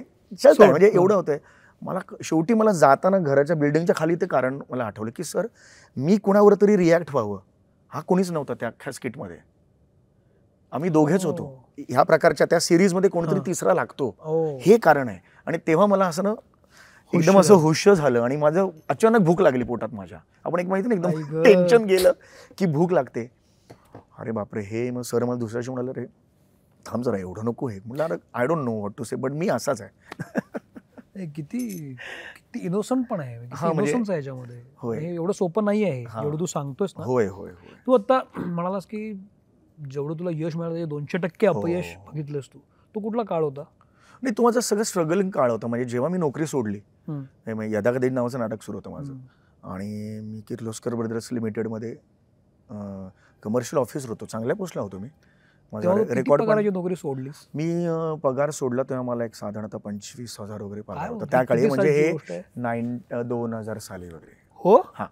म्हणजे एवढं होतंय. मला शेवटी मला जाताना घराच्या बिल्डिंगच्या खाली ते कारण मला आठवलं की सर मी कुणावर तरी रिॲक्ट व्हावं, हा कोणीच नव्हता त्या अख्ख्या स्किटमध्ये. आम्ही दोघेच होतो. ह्या प्रकारच्या त्या सिरीजमध्ये कोणतरी तिसरा लागतो, हे कारण आहे. आणि तेव्हा मला असं ना एकदम असं हुश झालं आणि माझं अचानक भूक लागली पोटात माझ्या. आपण एक माहिती नाही, एकदम टेन्शन गेलं की भूक लागते. अरे बापरे, हे मग सर मला दुसऱ्याशी म्हणाले, रे थांब जरा, एवढं नको. हे म्हटलं अरे I don't know what to say, but मी असाच आहे. किती इनोसंट पण आहे याच्यामध्ये. हे एवढं सोपं नाही आहे जेवढं तू सांगतोस ना. होय होय. तू आता म्हणालास की जेवढं तुला यश मिळालं 200% अपयश बघितलंस तू. तो कुठला काळ होता? नाही, तो माझा सगळं स्ट्रगलिंग काळ होता. म्हणजे जेव्हा मी नोकरी सोडली, यदाकदा नावाचं नाटक सुरू होतं माझं, आणि मी किर्लोस्कर ब्रदर्स लिमिटेडमध्ये कमर्शियल ऑफिसर होतो. चांगल्या पोस्टला होतो मी. रेकॉर्ड नोकरी सोडली मी. पगार सोडला तेव्हा मला एक साधारणतः 25,000 वगैरे पगार होता त्या काळी. म्हणजे हे 2000 साली वगैरे. हो, हां,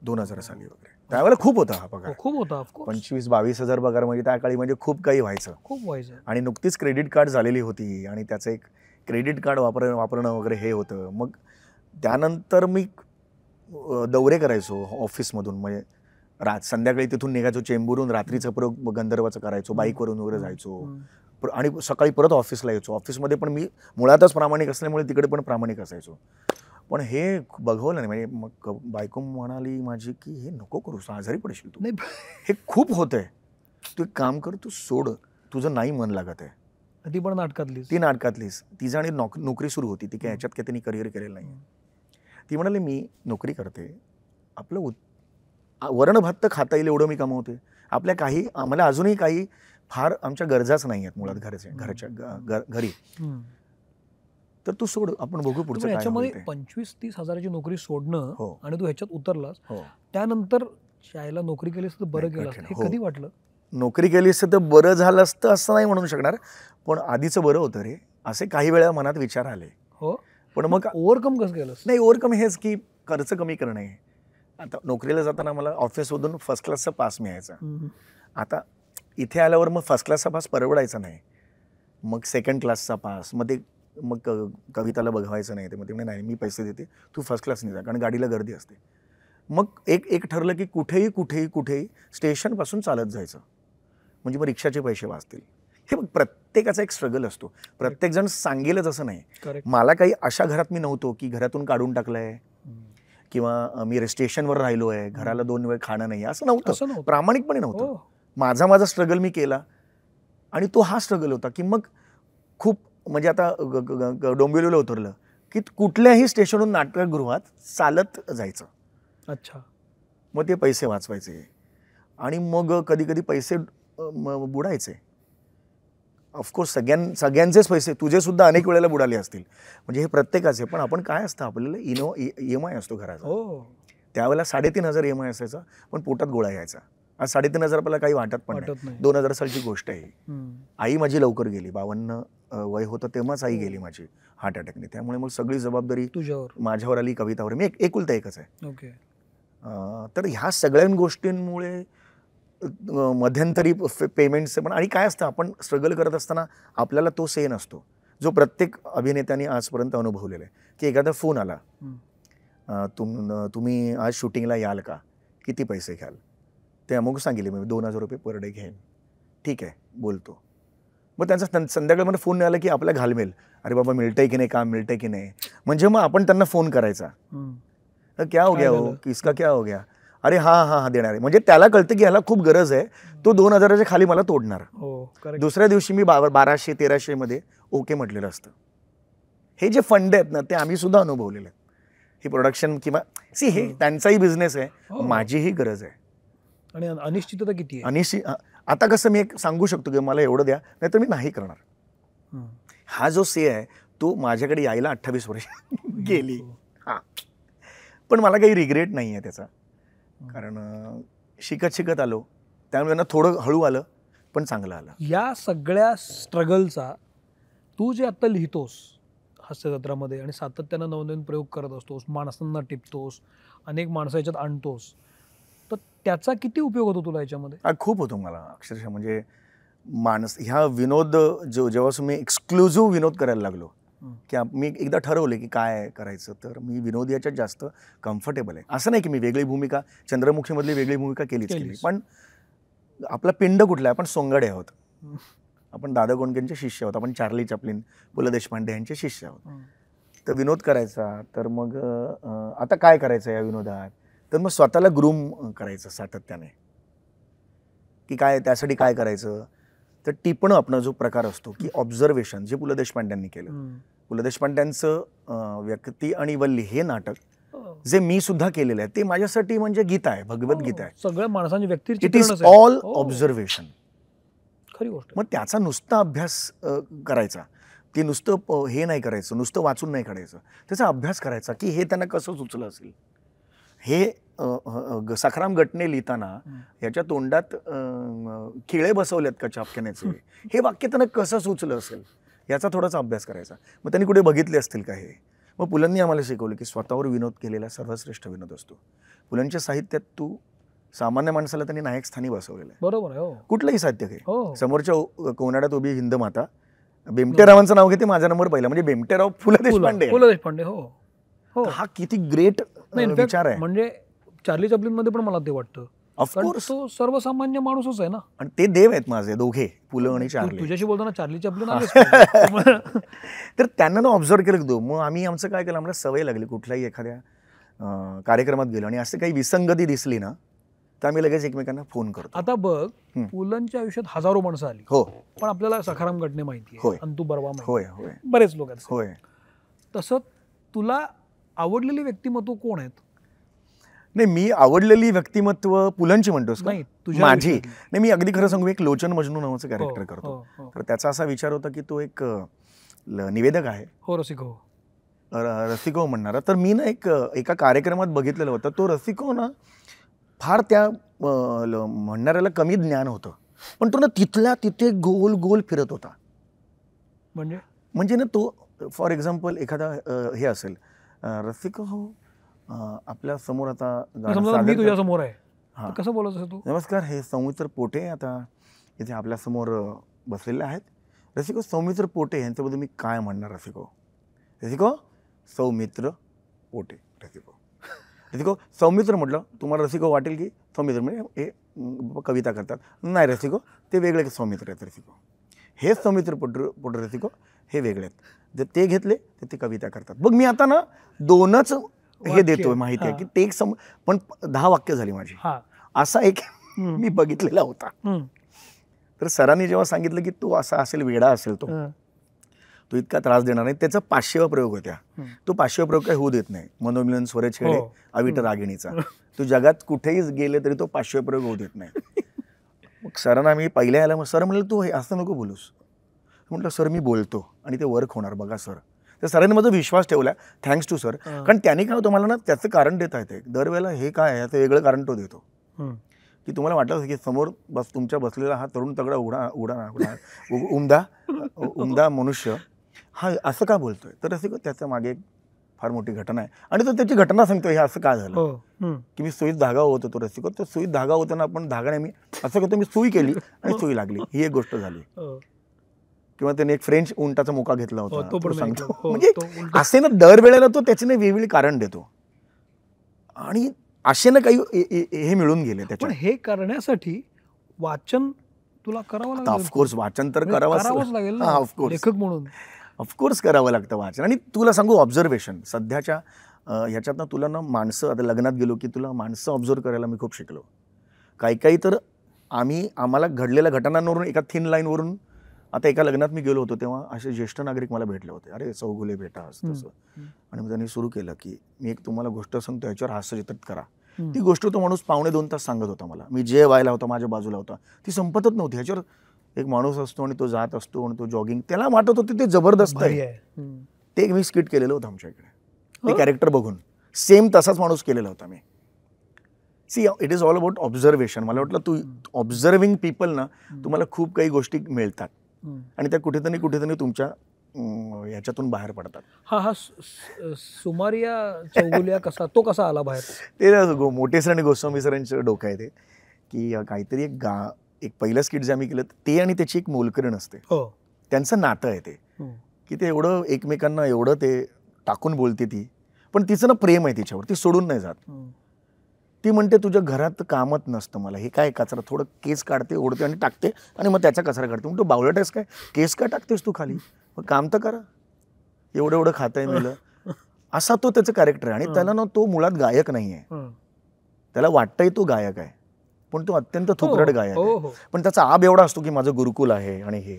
2000 साली वगैरे. त्यावेळेला खूप होता हा पगार. खूप होता ऑफकोर्स. 25-22 हजार पगार म्हणजे त्या काळी म्हणजे खूप काही व्हायचं. खूप व्हायचं. आणि नुकतीच क्रेडिट कार्ड झालेली होती आणि त्याचं एक क्रेडिट कार्ड वापरणं वगैरे हे होतं. मग त्यानंतर मी दौरे करायचो ऑफिसमधून, म्हणजे संध्याकाळी तिथून निघायचो चेंबूरहून, रात्रीचं परत गंधर्वाचं करायचो, बाईकवरून वगैरे जायचो आणि सकाळी परत ऑफिसला यायचो. ऑफिसमध्ये पण मी मुळातच प्रामाणिक असल्यामुळे तिकडे पण प्रामाणिक असायचो. पण हे बघवलं नाही. म्हणजे मग बायको म्हणाली माझी की हे नको करूस, आजारी पडशील तू, हे खूप होतंय, तू एक काम कर, तू सोड, तुझं नाही मन लागत आहे. ती पण नाटकातलीच. ती नाटकातलीच. तिचं आणि नोकरी सुरू होती, ती काय ह्याच्यात काही त्यांनी करिअर केलेलं नाही. ती म्हणाली मी नोकरी करते, आपलं वरण भात तर खाता येईल एवढं मी कमवते, आपल्या काही आम्हाला अजूनही काही फार आमच्या गरजाच नाही आहेत मुळात घरी, तर तू सोड, आपण बघू पुढचं काय. याच्यामध्ये 25-30 हजाराची नोकरी सोडणं आणि तू ह्याच्यात उतरलास, त्यानंतर शाळेला नोकरी केलीस तर बरं केलं, हे कधी वाटलं? नोकरी केली असतं तर बरं झालं असतं असं नाही म्हणू शकणार, पण आधीचं बरं होतं रे, असे काही वेळा मनात विचार आले. पण मग ओव्हरकम कसं केलं? नाही, ओव्हरकम हेच की खर्च कमी करणे. आता नोकरीला जाताना मला ऑफिसमधून फर्स्ट क्लासचा पास मिळायचा. आता इथे आल्यावर मग फर्स्ट क्लासचा पास परवडायचा नाही, मग सेकंड क्लासचा पास, मग कविताला बघवायचं नाही. ते मग ते नाही, मी पैसे देते, तू फर्स्ट क्लासने जा, कारण गाडीला गर्दी असते. मग एक ठरलं की कुठेही स्टेशनपासून चालत जायचं, म्हणजे मग रिक्षाचे पैसे वाचतील. हे बघ, प्रत्येकाचा एक स्ट्रगल असतो, प्रत्येकजण सांगेलच असं नाही. मला काही अशा घरात मी नव्हतो की घरातून काढून टाकलंय किंवा मी स्टेशनवर राहिलो आहे, घराला 2 वेळ खाणं नाही, असं नव्हतं, प्रामाणिकपणे नव्हतं. माझा स्ट्रगल मी केला आणि तो हा स्ट्रगल होता की मग खूप, म्हणजे आता डोंबिवलीला उतरलं की कुठल्याही स्टेशनवरून नाट्यगृहात चालत जायचं. अच्छा. मग ते पैसे वाचवायचे आणि मग कधी पैसे बुडायचे. ऑफकोर्स सगळ्यांचेच पैसे, तुझे सुद्धा अनेक वेळेला बुडाले असतील, म्हणजे हे प्रत्येकाचे. पण आपण काय असतं, आपल्याला EMI असतो घराचा. त्यावेळेला 3,500 EMI असायचा, पण पोटात गोळा यायचा. आज 3,500 रुपयाला काही वाटत पण नाही. 2000 सालची गोष्ट आहे. आई माझी लवकर गेली, 52 वय होतं तेव्हाच आई गेली माझी हार्ट अटॅकने. त्यामुळे मग सगळी जबाबदारी तुझ्यावर, माझ्यावर आली, कवितावर. मी एकुलता एकच आहे. तर ह्या सगळ्या गोष्टींमुळे मध्यंतरी पेमेंटचे पण, आणि काय असतं, आपण स्ट्रगल करत असताना आपल्याला तो सेन असतो जो प्रत्येक अभिनेत्याने आजपर्यंत अनुभवलेला आहे, की एखादा फोन आला, तुम्ही आज शूटिंगला याल का, किती पैसे घ्याल, ते अमुक सांगितले, मी 2,000 रुपये पर डे घेईन, ठीक आहे बोलतो. मग त्यांचा संध्याकाळमध्ये फोन आला की आपला घालमेल, अरे बाबा मिळतंय की नाही, काम मिळतंय की नाही. म्हणजे मग आपण त्यांना फोन करायचा, क्या हो गया हो, किसका क्या हो गया, अरे हा देणार आहे. म्हणजे त्याला कळतं की ह्याला खूप गरज आहे, तो 2,000च्या खाली मला तोडणार. दुसऱ्या दिवशी मी 1200-1300 मध्ये ओके म्हटलेलं असतं. हे जे फंड आहेत ना, ते आम्ही सुद्धा अनुभवलेलं आहे. ही प्रोडक्शन किंवा हे त्यांचाही बिझनेस आहे, माझीही गरज आहे. आणि अनिश्चितता किती आहे. आता कसं मी एक सांगू शकतो की मला एवढं द्या, नाही तर मी नाही करणार. हा जो से आहे तो माझ्याकडे यायला 28 वर्ष गेली. पण मला काही रिग्रेट नाही आहे त्याचा, कारण शिकत आलो, त्यामुळे थोडं हळू आलं पण चांगलं आलं. या सगळ्या स्ट्रगलचा तू जे आता लिहितोस हास्यजत्रामध्ये आणि सातत्यानं नवनवीन प्रयोग करत असतोस, माणसांना टिपतोस, अनेक माणसं याच्यात आणतोस, तर त्याचा किती उपयोग होतो तुला याच्यामध्ये? खूप होतो मला अक्षरशः. म्हणजे ह्या विनोद जेव्हा मी एक्सक्लुझिव्ह विनोद करायला लागलो, की मी एकदा ठरवले की काय करायचं, तर मी विनोद याच्यात जास्त कम्फर्टेबल आहे. असं नाही की मी वेगळी भूमिका, चंद्रमुखीमधली वेगळी भूमिका केली, पण आपला पिंड कुठला आहे, आपण सोंगाडे आहोत, आपण दादा कोंडकेंचे शिष्य आहोत, आपण चार्ली चॅप्लिन, पु ल देशपांडे यांचे शिष्य आहोत. तर विनोद करायचा, तर मग आता काय करायचं या विनोदात, तर मग स्वतःला ग्रूम करायचं सातत्याने, की काय त्यासाठी काय करायचं. तर टिपणं आपला जो प्रकार असतो, की ऑब्झर्वेशन, जे पु ल देशपांड्यांनी केलं. पु ल देशपांड्यांचं व्यक्ती आणि वल्ली हे नाटक जे मी सुद्धा केलेलं आहे, ते माझ्यासाठी म्हणजे गीता आहे, भगवद्गीता आहे. सगळ्या माणसांची व्यक्ती, इट इज ऑल ऑब्झर्वेशन. खरी गोष्ट. मग त्याचा नुसता अभ्यास करायचा, ते नुसतं हे नाही करायचं, नुसतं वाचून नाही काढायचं, त्याचा अभ्यास करायचा की हे त्यांना कसं सुचलं असेल. हे सखाराम गटने लिहिताना याच्या तोंडात खिळे बसवल्यात का चापखेन्याचे, हे वाक्य त्यांना कसं सुचलं असेल, याचा थोडासा अभ्यास करायचा. मग त्यांनी कुठे बघितले असतील का हे. मग पुलंनी आम्हाला शिकवलं की स्वतःवर विनोद केलेला सर्वश्रेष्ठ विनोद असतो. पुलंच्या साहित्यात तू सामान्य माणसाला त्यांनी नायक स्थानी बसवलेलं आहे. बरोबर आहे. हो कुठलंही साध्य काही हो समोरच्या कोनाड्यात उभी हिंद माता, बेमटेरावांचं नाव घेते, माझा नंबर पहिला, म्हणजे बेमटेराव फुलं देशपांडे आहे. पु ल देशपांडे. हो हो तर हा किती ग्रेट नाही विचार आहे. म्हणजे चार्ली चॅप्लिन मध्ये पण मला ते वाटतं, कारण ऑफकोर्स. तो सर्वसामान्य माणूसच आहे ना. आणि ते देव आहेत माझे दोघे, पुलं आणि चार्ली. तुझ्याशी बोलताना चार्ली चॅप्लिन आलेच पाहिजे. तर त्यांना ना ऑब्झर्व केलं की मग आम्ही आमचं काय केलं, आम्हाला सवय लागली कुठल्याही एखाद्या कार्यक्रमात गेलो आणि असं काही विसंगती दिसली ना तर आम्ही लगेच एकमेकांना फोन करतो. आता बघ, पुलंच्या आयुष्यात हजारो माणसं आली, हो पण आपल्याला सखाराम गटणे माहिती होय. आहे, अंतू बर्वा माहिती होय आहे, होय बरेच लोक आहेत. होय. तसं तुला आवडलेली व्यक्तिमत्व कोण आहेत? नाही, मी आवडलेली व्यक्तिमत्व पुलंची म्हणतोस का? नाही, तुझ्या माझी आयुष्यातली. नाही, मी अगदी खरं सांगू, एक लोचन मजनू नावाचं कॅरेक्टर हो, करतो. हो, हो. तर त्याचा असा विचार होता की तो एक निवेदक आहे, हो रसिक हो. रसिको म्हणणारा. तर मी ना एका कार्यक्रमात बघितलेलं होतं, तो रसिको ना फार त्या म्हणणाऱ्याला कमी ज्ञान होतं, पण तो ना तिथल्या तिथे गोल गोल फिरत होता. म्हणजे ना तो फॉर एक्झाम्पल एखादा हे असेल, रसिको हो आपल्या समोर आता गाणं समजा सादर मी कर- तुझ्या समोर आहे, हां. तर कसं बोलायचं तू? नमस्कार, हे सौमित्र पोटे आता इथे आपल्यासमोर बसलेले आहेत. रसिको, सौमित्र पोटे यांच्याबद्दल मी काय म्हणणार रसिको? रसिको, सौमित्र पोटे. रसिको सौमित्र म्हटलं तुम्हाला रसिको वाटेल की सौमित्र म्हणजे हे कविता करतात. नाही रसिको, ते वेगळे सौमित्र आहेत. रसिको हे सौमित्र पोटे रसिको हे वेगळे आहेत. जर ते घेतले तर ते कविता करतात. बघ मी आता ना दोनच हे देतोय माहिती आहे की ते एक पण 10 वाक्य झाली माझी. असा एक मी बघितलेला होता. तर सरांनी जेव्हा सांगितलं की तो असा असेल, वेडा असेल, तो इतका त्रास देणार नाही, त्याचा 500वा प्रयोग होत्या. तो 500वा प्रयोग काही होऊ देत नाही. मनोमिलन स्वरच खेळे अविट रागिणीचा. तो जगात कुठेही गेले तरी तो 500वा प्रयोग होऊ देत नाही. मग सरांना मी पहिल्या यायला सर म्हणलं तू हे असं नको बोलूस. म्हटलं सर मी बोलतो आणि ते वर्क होणार बघा सर. तर सरांनी माझा विश्वास ठेवला, थँक्स टू सर. कारण त्याने काय होतं, मला ना त्याचं कारण देता येते. दरवेळेला हे काय आहे याचं वेगळं कारण तो देतो की तुम्हाला वाटलं की समोर तुमच्या बसलेला हा तरुण तगडा उमदा मनुष्य हा असं का बोलतोय. तर असं त्याच्या मागे एक फार मोठी घटना आहे आणि तो त्याची घटना सांगतो. हे असं का झालं की मी सुईत धागा होत होतो रसिको. तर सुईत धागा होताना आपण धागाने मी असं करतो, मी सुई केली आणि सुई लागली, ही एक गोष्ट झाली. किंवा त्याने एक फ्रेंच उंटाचा मुका घेतला होता, तो सांगतो. म्हणजे असे ना दरवेळेला तो त्याचे वेगवेगळी कारण देतो आणि असे ना काही हे मिळून गेले त्याच्यात. पण हे करण्यासाठी वाचन तुला करावं लागेल. ऑफकोर्स वाचन तर करावंच लागेल ना, लेखक म्हणून. ऑफकोर्स करावं लागतं वाचन. आणि तुला सांगू, ऑब्झर्वेशन सध्याच्या ह्याच्यातनं तुला ना माणसं, आता लग्नात गेलो की तुला माणसं ऑब्झर्व करायला मी खूप शिकलो. काही तर आम्हाला घडलेल्या घटनांवरून एका थिन लाईनवरून, आता एका लग्नात मी गेलो होतो तेव्हा असे ज्येष्ठ नागरिक मला भेटले होते. अरे चौगुले भेटा असं तसं. आणि मग त्यांनी सुरू केलं की मी एक तुम्हाला गोष्ट सांगतो, याच्यावर हास्यचित्रित करा. ती गोष्ट तो माणूस 1.5-2 तास सांगत होता मला. मी जे व्हायला होता माझ्या बाजूला होता, ती संपतच नव्हती. ह्याच्यावर एक माणूस असतो आणि तो जात असतो आणि तो जॉगिंग, त्याला वाटत होतं ते जबरदस्त आहे. ते मी स्किट केलेलं होतं आमच्या इकडे, ते कॅरेक्टर बघून सेम तसाच माणूस केलेला होता मी. See it is all about observation. मला वाटलं तू ऑब्झर्विंग पीपल ना, तुम्हाला खूप काही गोष्टी मिळतात आणि त्या कुठेतरी तुमच्या याच्यातून बाहेर पडतात. हा सुमारिया चौगुलिया कसा आला बाहेर? ते मोठे सर आणि गोस्वामी सरांचं डोकं आहे ते की काहीतरी एक पहिलं स्किट जे आम्ही केलं ते आणि त्याची एक मोलकरीण असते, त्यांचं नातं आहे ते की ते एवढं एकमेकांना एवढं ते टाकून बोलते ती, पण तिचं ना प्रेम आहे तिच्यावर, ती सोडून नाही जात. ती म्हणते तुझ्या घरात कामच नसतं मला, हे काय कचरा, थोडं केस काढते ओढते आणि टाकते आणि मग त्याचा कचरा काढते. म्हणतो बावळट आहेस काय, केस काय टाकतेस तू खाली, मग काम तर करा, एवढं खाताय मेलं. असा तो त्याचं कॅरेक्टर आहे. आणि त्याला ना तो मुळात गायक नाही आहे, त्याला वाटतंय तो गायक आहे पण तो अत्यंत थुकरट गायक आहे. पण त्याचा आब एवढा असतो की माझं गुरुकुल आहे आणि हे,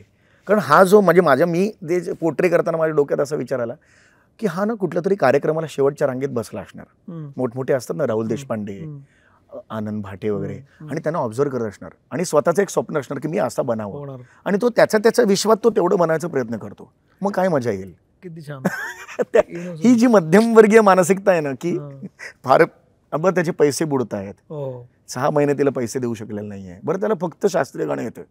कारण हा जो म्हणजे मी जे पोर्ट्रे करताना माझ्या डोक्यात असा विचार आला की हा ना कुठल्या तरी कार्यक्रमाला शेवटच्या रांगेत बसला असणार. मोठमोठे असतात ना, राहुल देशपांडे, आनंद भाटे वगैरे, आणि त्यांना ऑब्झर्व करत असणार आणि स्वतःचं एक स्वप्न असणार की मी असा बनावं, आणि तो त्याच्या विश्वात तो तेवढं बनायचा प्रयत्न करतो. मग काय मजा येईल. किती छान. ही जी मध्यमवर्गीय मानसिकता आहे ना की फार त्याचे पैसे बुडत आहेत, 6 महिने तिला पैसे देऊ शकलेले नाहीये. बरं त्याला फक्त शास्त्रीय गाणं येतं,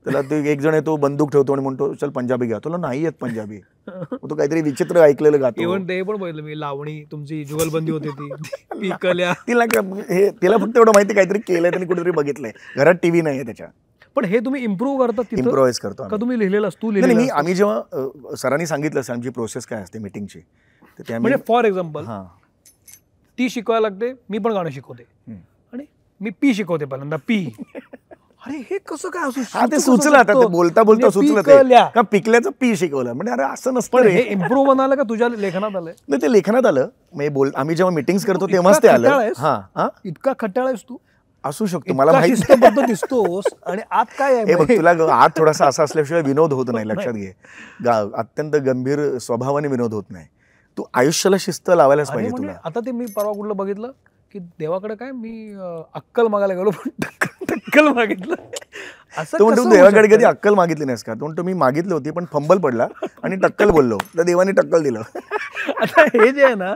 त्याला ते एक जण येतो बंदूक ठेवतो आणि म्हणतो चल पंजाबी घ्या, तुला नाही येत पंजाबी, तो काहीतरी विचित्र ऐकलेलं गातो. इव्हन ते पण बघितलं मी, लावणी तुमची जुगलबंदी होती ती पिकल्या. तिला फक्त एवढं माहिती काहीतरी केलंय त्यांनी, कुठेतरी बघितलंय, घरात टीव्ही नाहीये त्याच्या. पण हे तुम्ही इम्प्रूव्ह करता तिथं? इम्प्रोव्हाइज करतो का तुम्ही लिहिलेलं तू नाही, लिहिलेलं? आम्ही जेव्हा सरांनी सांगितलं सर आमची प्रोसेस काय असते मीटिंगची, तर त्या म्हणजे फॉर एक्झाम्पल हां ती शिकवायला लागते, मी पण गाणं शिकवते आणि मी पी शिकवते पहिल्यांदा, पी. अरे हे कसं काय असू हा ते सुचलं आता, ते बोलता बोलता सुचलं ते का पिकल्याचं पी शिकवलं, म्हणजे अरे असं नसतं रे. हे इम्प्रूव्ह बनायला का तुझ्या लेखनात आलंय? नाही ते लेखनात आलं, म्हणजे आम्ही जेव्हा मीटिंग्स करतो तेव्हाच ते आलं. हा इतका खट्याळ आहेस तू? असू शकतो, मला माहिती शिस्तबद्ध दिसतोस आणि आत काय आहे? बघ तुला आत थोडासा असा असल्याशिवाय विनोद होत नाही, लक्षात घे. अत्यंत गंभीर स्वभावाने विनोद होत नाही. तू आयुष्याला शिस्त लावायलाच पाहिजे तुला. आता ते मी परवा कुठलं बघितलं की देवाकडे काय मी अक्कल मागायला गेलो पण टक्कल मागितलं. असं म्हणतो देवाकडे कधी अक्कल मागितली नाहीस का? तो म्हणतो मी मागितली होती पण फंबल पडला आणि टक्कल बोललो, तर देवाने टक्कल दिलं. आता हे जे आहे ना,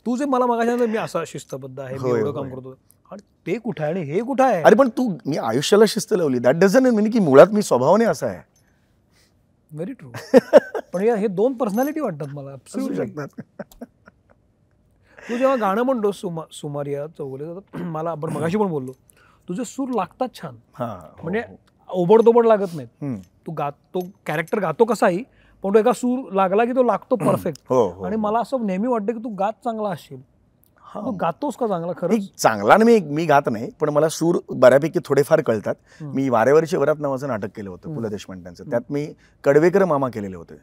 तू जे मला मागायचं मी असा शिस्तबद्ध आहे, मी एवढं काम करतो, आणि ते कुठं आहे आणि हे कुठं आहे? अरे पण तू मी आयुष्याला शिस्त लावली, दॅट डझंट मीन की मुळात मी स्वभावाने असा आहे. Very true. पण हे दोन पर्सनॅलिटी वाटतात मला. असू शकतात. तू जेव्हा गाणं म्हणतो सुमारिया चौगुले, मला आपण मगाशी पण बोललो, तुझे सूर लागतात छान, म्हणजे ओबडधोबड लागत नाहीत. तू गातो, कॅरेक्टर गातो कसाही, पण तो एका सूर लागला की तो लागतो परफेक्ट. आणि मला असं नेहमी वाटतं की तू गात चांगला असशील. तू गातोस का चांगला? खरं चांगला ना, मी गात नाही, पण मला सूर बऱ्यापैकी थोडेफार कळतात. मी वारेवरची वरात नावाचं नाटक केलं होतं पु ल देशपांड्यांचं, त्यात मी कडवेकर मामा केलेले होते,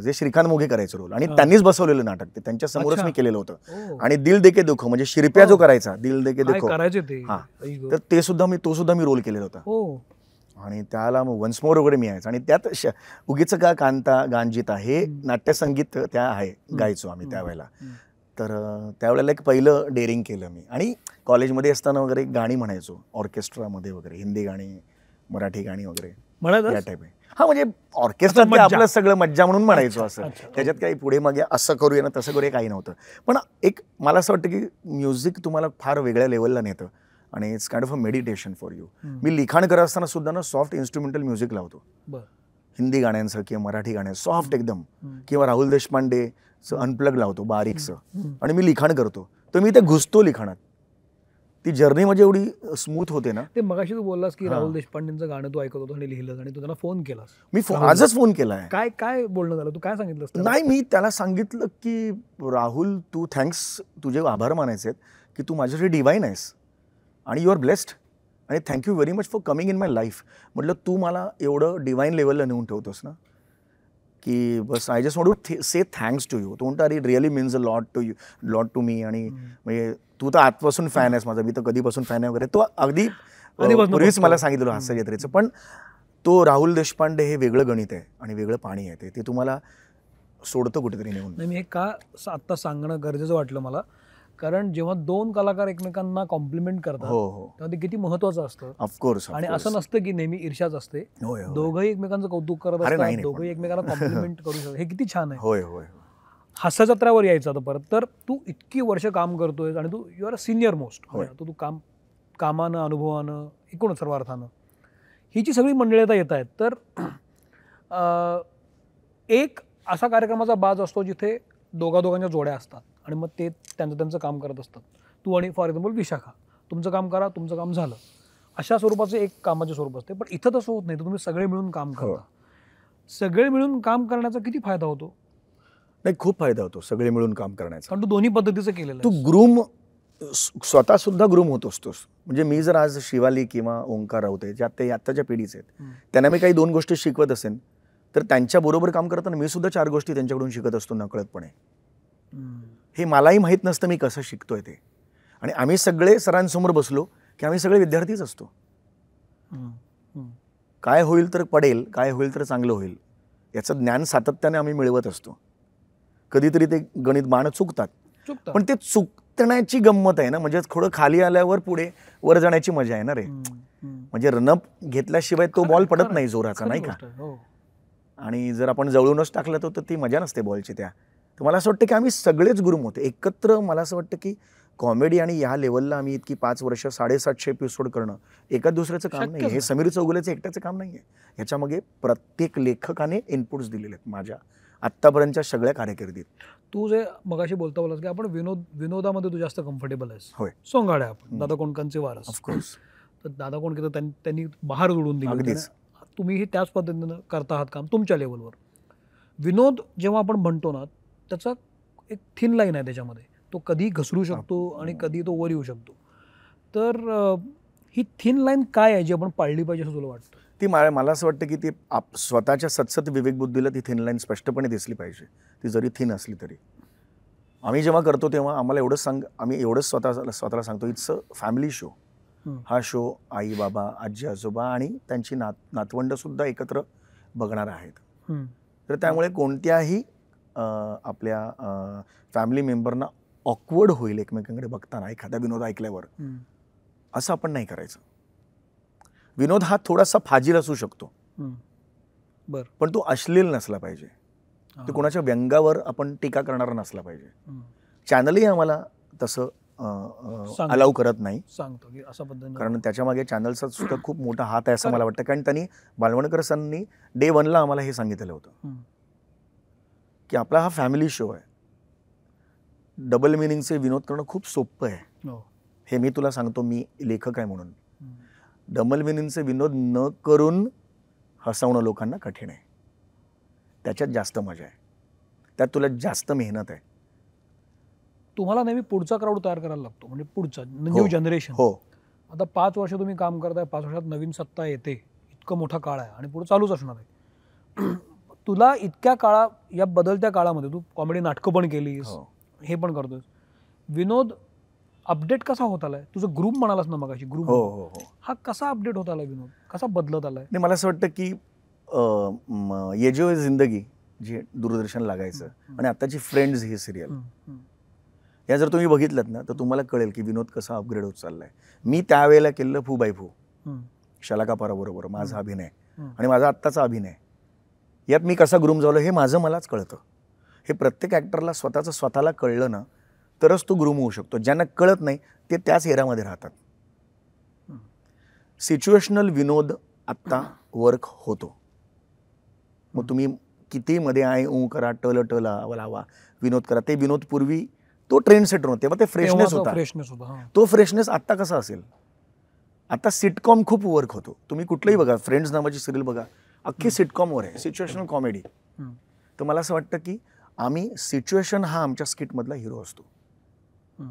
जे श्रीकांत मोघे करायचं रोल, आणि त्यांनीच बसवलेलं नाटक, ते त्यांच्या समोरच मी केलेलं होतं. आणि दिल देके देखो म्हणजे शिरप्या जो करायचा, दिल देके देखो करायचे ते, तर तो सुद्धा मी रोल केलेला होता. आणि त्याला मग वन्स मोर वगैरे मी यायचं, आणि त्यात उगीच का कांता गांजिता हे नाट्यसंगीत त्या आहे गायचो आम्ही त्यावेळेला. तर त्यावेळेला एक पहिलं डेअरिंग केलं मी. आणि कॉलेजमध्ये असताना वगैरे गाणी म्हणायचो ऑर्केस्ट्रामध्ये वगैरे, हिंदी गाणी, मराठी गाणी वगैरे या टाईप आहे. हा म्हणजे ऑर्केस्ट्रात आपलं सगळं मज्जा म्हणून म्हणायचो असं. त्याच्यात काही पुढे मागे असं करूया ना तसं करूया काही नव्हतं. पण एक मला असं वाटतं की म्युझिक तुम्हाला फार वेगळ्या लेवलला नेतं, आणि it's kind of a meditation for you. मी लिखाण करत असताना सुद्धा ना सॉफ्ट इन्स्ट्रुमेंटल म्युझिक लावतो, हिंदी गाण्यांचं किंवा मराठी गाण्यांचं सॉफ्ट एकदम, किंवा राहुल देशपांडेचं अनप्लग लावतो बारीकचं, आणि मी लिखाण करतो. तर मी ते घुसतो लिखाणात, ती जर्नी म्हणजे एवढी स्मूथ होते ना. ते मगाशी तू बोललास की राहुल देशपांडेंचं गाणं तू ऐकत होतो आणि लिहिलं, आणि तू त्यांना फोन केलास. मी आजच फोन केलाय. काय काय बोलणं झालं? तू काय सांगितलं? नाही, मी त्याला सांगितलं की राहुल तू थँक्स, तुझे आभार मानायचे आहेत की तू माझ्यासाठी डिवाईन आहेस आणि यू आर ब्लेस्ड, आणि thank you very much for coming in my life. म्हटलं तू मला एवढं डिवाईन लेवलला नेऊन ठेवतोस ना, की बस I just want to say thanks to you. तो म्हणतो अरे really means a lot to me, आणि म्हणजे तू तर आजपासून फॅन आहेस माझा, मी तर कधीपासून फॅन आहे वगैरे. तो अगदी पूर्वीच मला सांगितलं हास्य जत्रेचं. पण तो राहुल देशपांडे हे वेगळं गणित आहे आणि वेगळं पाणी आहे, ते तुम्हाला सोडतं कुठेतरी नेऊन. नाही, मी हे का आत्ता सांगणं गरजेचं वाटलं मला, कारण जेव्हा दोन कलाकार एकमेकांना कॉम्प्लिमेंट करतात तेव्हा ते किती महत्वाचं असतं. ऑफकोर्स. आणि असं नसतं की नेहमी ईर्ष्याच असते, दोघंही एकमेकांचं कौतुक करत असतात, दोघंही एकमेकांना कॉम्प्लिमेंट करू शकतात. हे किती छान आहे. होय होय. हास्य जत्रावर यायचं आता परत, तर तू इतकी वर्ष काम करतोय आणि तू you are a senior most, तू कामानं, अनुभवानं, एकूण सर्व अर्थानं ही जी सगळी मंडळी आता येत आहेत, तर एक असा कार्यक्रमाचा बाज असतो जिथे दोघांच्या जोड्या असतात आणि मग ते त्यांचं काम करत असतात. तू आणि फॉर एक्झाम्पल विशाखा, तुमचं काम करा, तुमचं काम झालं, अशा स्वरूपाचं एक कामाचे स्वरूप असते. पण इथं तसं होत नाही, तर तुम्ही सगळे मिळून काम करता. सगळे मिळून काम करण्याचा किती फायदा होतो? नाही, खूप फायदा होतो सगळे मिळून काम करण्याचा. कारण तू दोन्ही पद्धतीचं केलेलं, तू ग्रूम स्वतः सुद्धा ग्रूम होत असतोस. म्हणजे मी जर आज शिवाली किंवा ओंकार राऊत आहे, ते आत्ताच्या पिढीचे आहेत, त्यांना मी काही 2 गोष्टी शिकवत असेल, तर त्यांच्याबरोबर काम करताना मी सुद्धा 4 गोष्टी त्यांच्याकडून शिकत असतो नकळतपणे. हे मलाही माहीत नसतं मी कसं शिकतोय ते. आणि आम्ही सगळे सरांसमोर बसलो की आम्ही सगळे विद्यार्थीच असतो. काय होईल तर पडेल, काय होईल तर चांगलं होईल याचं ज्ञान सातत्याने आम्ही मिळवत असतो. कधीतरी ते गणित बाण चुकतात, पण ते चुकण्याची गंमत आहे ना. म्हणजे थोडं खाली आल्यावर पुढे वर जाण्याची मजा आहे ना रे. म्हणजे रनअप घेतल्याशिवाय तो बॉल पडत नाही जोराचा, नाही का. आणि जर आपण जवळूनच टाकलं तर ती मजा नसते बॉलची. तर मला असं वाटतं की आम्ही सगळेच ग्रूम होते एकत्र. मला असं वाटतं की कॉमेडी आणि या लेवलला आम्ही इतकी 5 वर्ष 750 एपिसोड करणं एका दुसऱ्याचं काम शक्यच नाही. हे नाही. समीर चौगुलेचं एकट्याचं काम नाही आहे. ह्याच्यामागे प्रत्येक लेखकाने इनपुट्स दिलेले आहेत माझ्या आत्तापर्यंतच्या सगळ्या कारकिर्दीत. तू जे मगाशी बोलता की आपण विनोदामध्ये तू जास्त कम्फर्टेबल आहेस. होय. सोंगाड्या आपण दादा कोंडकांचे वारस. ऑफकोर्स. तर दादा कोंडके तर त्यांनी बहार जोडून दिली. अगदीच. तुम्हीही त्याच पद्धतीनं करता आहात काम तुमच्या लेवलवर. विनोद जेव्हा आपण म्हणतो ना त्याचा एक थिन लाईन आहे त्याच्यामध्ये. तो कधी घसरू शकतो आणि कधी तो वर येऊ शकतो. तर ही थिन लाईन काय आहे जी आपण पाळली पाहिजे असं तुला वाटतं? ती मला असं वाटतं की ती स्वतःच्या सतसत विवेकबुद्धीला ती थिन लाईन स्पष्टपणे दिसली पाहिजे. ती जरी थिन असली तरी. आम्ही जेव्हा करतो तेव्हा आम्हाला आम्ही एवढंच स्वतःला सांगतो, इट्स अ फॅमिली शो. हा शो आई बाबा आजी आजोबा आणि त्यांची नातवंड सुद्धा एकत्र बघणार आहेत. तर त्यामुळे कोणत्याही आपल्या फॅमिली मेंबरना ऑकवर्ड होईल एकमेकांकडे बघताना एखादा विनोद ऐकल्यावर, असं आपण नाही करायचं. विनोद हा थोडासा फाजील असू शकतो, पण तो अश्लील नसला पाहिजे. तो कोणाच्या व्यंगावर आपण टीका करणारा नसला पाहिजे. चॅनलही आम्हाला तसं अलाउ करत नाही. सांगतो की अशा पद्धतीने, कारण त्याच्यामागे चॅनलचा सुद्धा खूप मोठा हात आहे असं मला वाटतं. कारण त्यांनी बालवणकर सरांनी डे 1ला आम्हाला हे सांगितलेलं होतं की आपला हा फॅमिली शो आहे. डबल मिनिंगचे विनोद करणं खूप सोपं आहे. हे मी तुला सांगतो, मी लेखक आहे म्हणून. डबल मिनिंगचे विनोद न करून हसवणं लोकांना कठीण आहे. त्याच्यात जास्त मजा आहे, त्यात तुला जास्त मेहनत आहे. तुम्हाला नेहमी पुढचा क्राऊड तयार करायला लागतो, म्हणजे पुढचा न्यू जनरेशन. हो. आता 5 वर्ष तुम्ही काम करताय, 5 वर्षात नवीन सत्ता येते, इतकं मोठा काळ आहे आणि पुढे चालूच असणार आहे. तुला इतक्या या बदलत्या काळामध्ये तू कॉमेडी नाटकं पण केलीस, हे पण करतोस. विनोद अपडेट कसा होत आलाय? तुझं ग्रुप म्हणालास ना मगाशी, ग्रुप. हो. हा कसा अपडेट होत आलाय विनोद? कसा बदलत आलाय? नाही, मला असं वाटतं की ये जो जिंदगी जे दूरदर्शन लागायचं आणि आताची फ्रेंड्स ही सिरियल, या जर तुम्ही बघितलं ना तर तुम्हाला कळेल की विनोद कसा अपग्रेड होत चाललाय. मी त्यावेळेला केलेलं फू बाय फू शलाका पाराबरोबर माझा अभिनय आणि माझा आत्ताचा अभिनय, यात मी कसा ग्रूम झालो हे माझं मलाच कळतं. हे प्रत्येक ॲक्टरला स्वतःला कळलं ना तरच तो ग्रूम होऊ शकतो. ज्यांना कळत नाही ते त्याच एरामध्ये राहतात. सिच्युएशनल विनोद आत्ता वर्क होतो. मग तुम्ही किती मध्ये आय ऊ करा, टल लावा, विनोद करा. ते विनोद पूर्वी तो ट्रेंड सेटर होता, तेव्हा ते फ्रेशनेस होता. तो फ्रेशनेस आत्ता कसा असेल? आता सिटकॉम खूप वर्क होतो. तुम्ही कुठलंही बघा, फ्रेंड्स नावाची सिरियल बघा, अख्खी सिटकॉमवर आहे, सिच्युएशनल कॉमेडी. तर मला असं वाटतं की आम्ही सिच्युएशन हा आमच्या स्किटमधला हिरो असतो.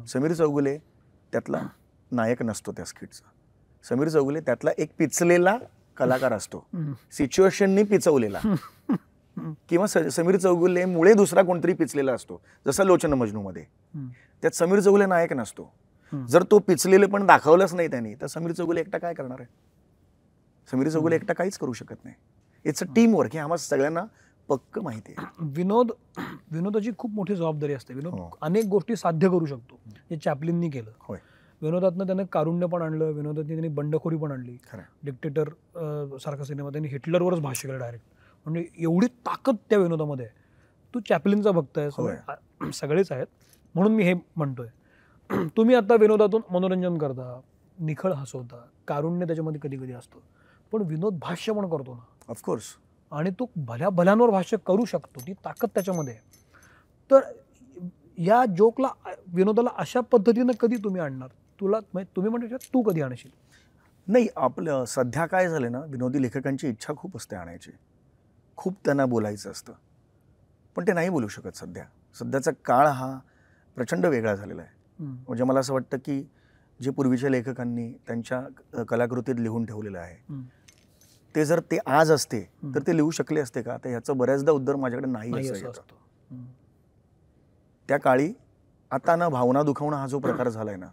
समीर चौगुले त्यातला नायक नसतो त्या स्किटचा. समीर चौगुले त्यातला एक पिचलेला कलाकार असतो, सिच्युएशननी पिचवलेला. किंवा समीर चौगुलेमुळे दुसरा कोणतरी पिचलेला असतो, जसं लोचन मजनूमध्ये. त्यात समीर चौगुले नायक नसतो. जर तो पिचलेले पण दाखवलंच नाही त्यांनी, तर समीर चौगुले एकटा काय करणार आहे? समीर चौगुले एकटा काहीच करू शकत नाही. इट्स अ टीम वर्क, हे आम्हाला सगळ्यांना पक्क माहिती आहे. विनोदाची खूप मोठी जबाबदारी असते. विनोद अनेक गोष्टी साध्य करू शकतो, जे चॅपलिननी केलं. होय. विनोदातनं त्याने कारुण्य पण आणलं, विनोदातनी त्यांनी बंडखोरी पण आणली. डिक्टेटर सारखा सिनेमा त्यांनी हिटलरवरच भाष्य केलं डायरेक्ट. म्हणजे एवढी ताकद त्या विनोदामध्ये आहे. तू चॅपलिनचा भक्त आहे, सगळेच आहेत, म्हणून मी हे म्हणतोय. तुम्ही आता विनोदातून मनोरंजन करता, निखळ हसवता, कारुण्य त्याच्यामध्ये कधी कधी असतं, पण विनोद भाष्य पण करतो ना. ऑफकोर्स. आणि तो भल्यांवर भाष्य करू शकतो, ती ताकद त्याच्यामध्ये आहे. तर या जोकला, विनोदाला अशा पद्धतीनं कधी तुम्ही आणणार? तुम्ही म्हणजे तू कधी आणशील? नाही, आपलं सध्या काय झालं ना, विनोदी लेखकांची इच्छा खूप असते आणायची, खूप त्यांना बोलायचं असतं, पण ते नाही बोलू शकत. सध्याचा काळ हा प्रचंड वेगळा झालेला आहे. म्हणजे मला असं वाटतं की जे पूर्वीच्या लेखकांनी त्यांच्या कलाकृतीत लिहून ठेवलेलं आहे, ते जर ते आज असते तर ते लिहू शकले असते का? तर ह्याचं बऱ्याचदा उत्तर माझ्याकडे नाही असं येतं. त्या काळी आता ना भावना दुखावणं हा जो प्रकार झालाय ना,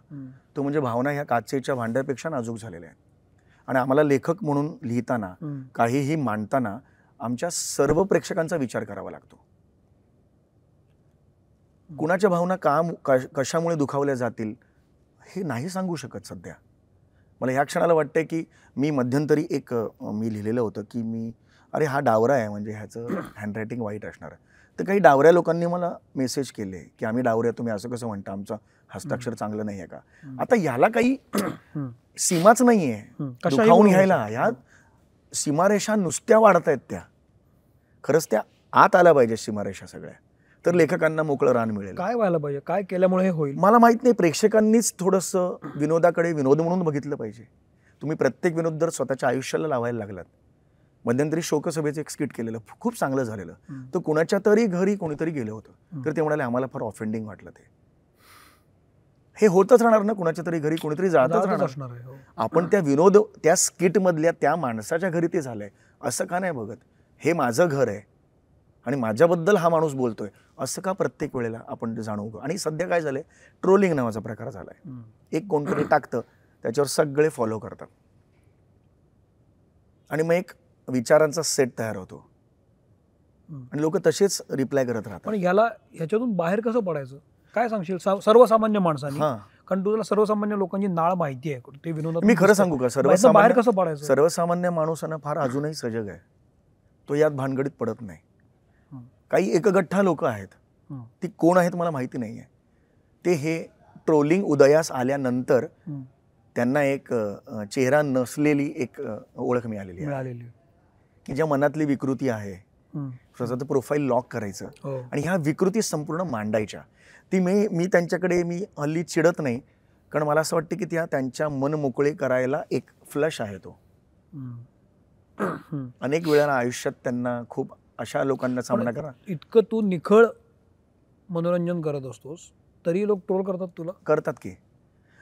तो म्हणजे भावना ह्या काचेच्या भांड्यापेक्षा नाजूक झालेल्या आहेत. आणि आम्हाला लेखक म्हणून लिहिताना, काहीही मांडताना आमच्या सर्व प्रेक्षकांचा विचार करावा लागतो. कुणाच्या भावना कशामुळे दुखावल्या जातील हे नाही सांगू शकत सध्या. मला ह्या क्षणाला वाटतंय की मी मध्यंतरी मी लिहिलेलं होतं की अरे हा डावरा आहे, म्हणजे ह्याचं हँडरायटिंग वाईट असणार. तर काही डावऱ्या लोकांनी मला मेसेज केले की आम्ही डावऱ्या, तुम्ही असं कसं म्हणता, आमचा हस्ताक्षर चांगलं नाही आहे का. आता याला काही सीमाच नाहीये कशाही दुखावून बोलू घ्यायला. शकतो. ह्या सीमारेषा नुसत्या वाढत आहेत त्या. खरंच त्या आत आल्या पाहिजे सीमारेषा सगळ्या, तर लेखकांना मोकळं रान मिळेल. काय व्हायला पाहिजे, काय केल्यामुळे हे होईल? मला माहित नाही. प्रेक्षकांनीच थोडंसं विनोदाकडे विनोद म्हणून बघितलं पाहिजे. तुम्ही प्रत्येक विनोद जर स्वतःच्या आयुष्याला लावायला लागलात. मध्यंतरी शोकसभेचं एक स्किट केलेलं, खूप चांगलं झालेलं. तर कुणाच्या तरी घरी कोणीतरी गेलं होतं, तर ते म्हणाले आम्हाला फार ऑफेंडिंग वाटलं. ते हे होतच राहणार ना, कुणाच्या तरी घरी कोणीतरी जातच राहणार. आपण त्या विनोद त्या स्किट मधल्या त्या माणसाच्या घरी ते झालंय असं का नाही बघत. हे माझं घर आहे आणि माझ्याबद्दल हा माणूस बोलतोय असं का प्रत्येक वेळेला आपण ते जाणवू. आणि सध्या काय झालंय, ट्रोलिंग नावाचा प्रकार झालाय. एक कोणतरी टाकतं, त्याच्यावर सगळे फॉलो करतात आणि मग एक विचारांचा सेट तयार होतो आणि लोक तसेच रिप्लाय करत राहतात. पण ह्याच्यातून बाहेर कसं पडायचं, काय सांगशील सर्वसामान्य माणसांनी? कारण तुला सर्वसामान्य लोकांची नाळ माहिती आहे, ते विनोदात मी खरं सांगू का, बाहेर कसं पडायचं? सर्वसामान्य माणूसांना फार अजूनही सजग आहे. तो यात भानगडीत पडत नाही. काही एकगठ्ठा लोक आहेत, ती कोण आहेत मला माहिती नाहीये. ते हे ट्रोलिंग उदयास आल्यानंतर त्यांना एक चेहरा नसलेली एक ओळख मिळालेली आहे की ज्या मनातली विकृती आहे स्वतःचं प्रोफाईल लॉक करायचं आणि ह्या विकृती संपूर्ण मांडायच्या. ती मी त्यांच्याकडे मी हल्ली चिडत नाही, कारण मला असं वाटतं की त्या त्यांच्या मन मोकळे करायला एक फ्लश आहे तो. अनेक वेळा आयुष्यात त्यांना खूप अशा लोकांना सामना करा. इतकं तू निखळ मनोरंजन करत असतोस तरी लोक ट्रोल करतात तुला? करतात की.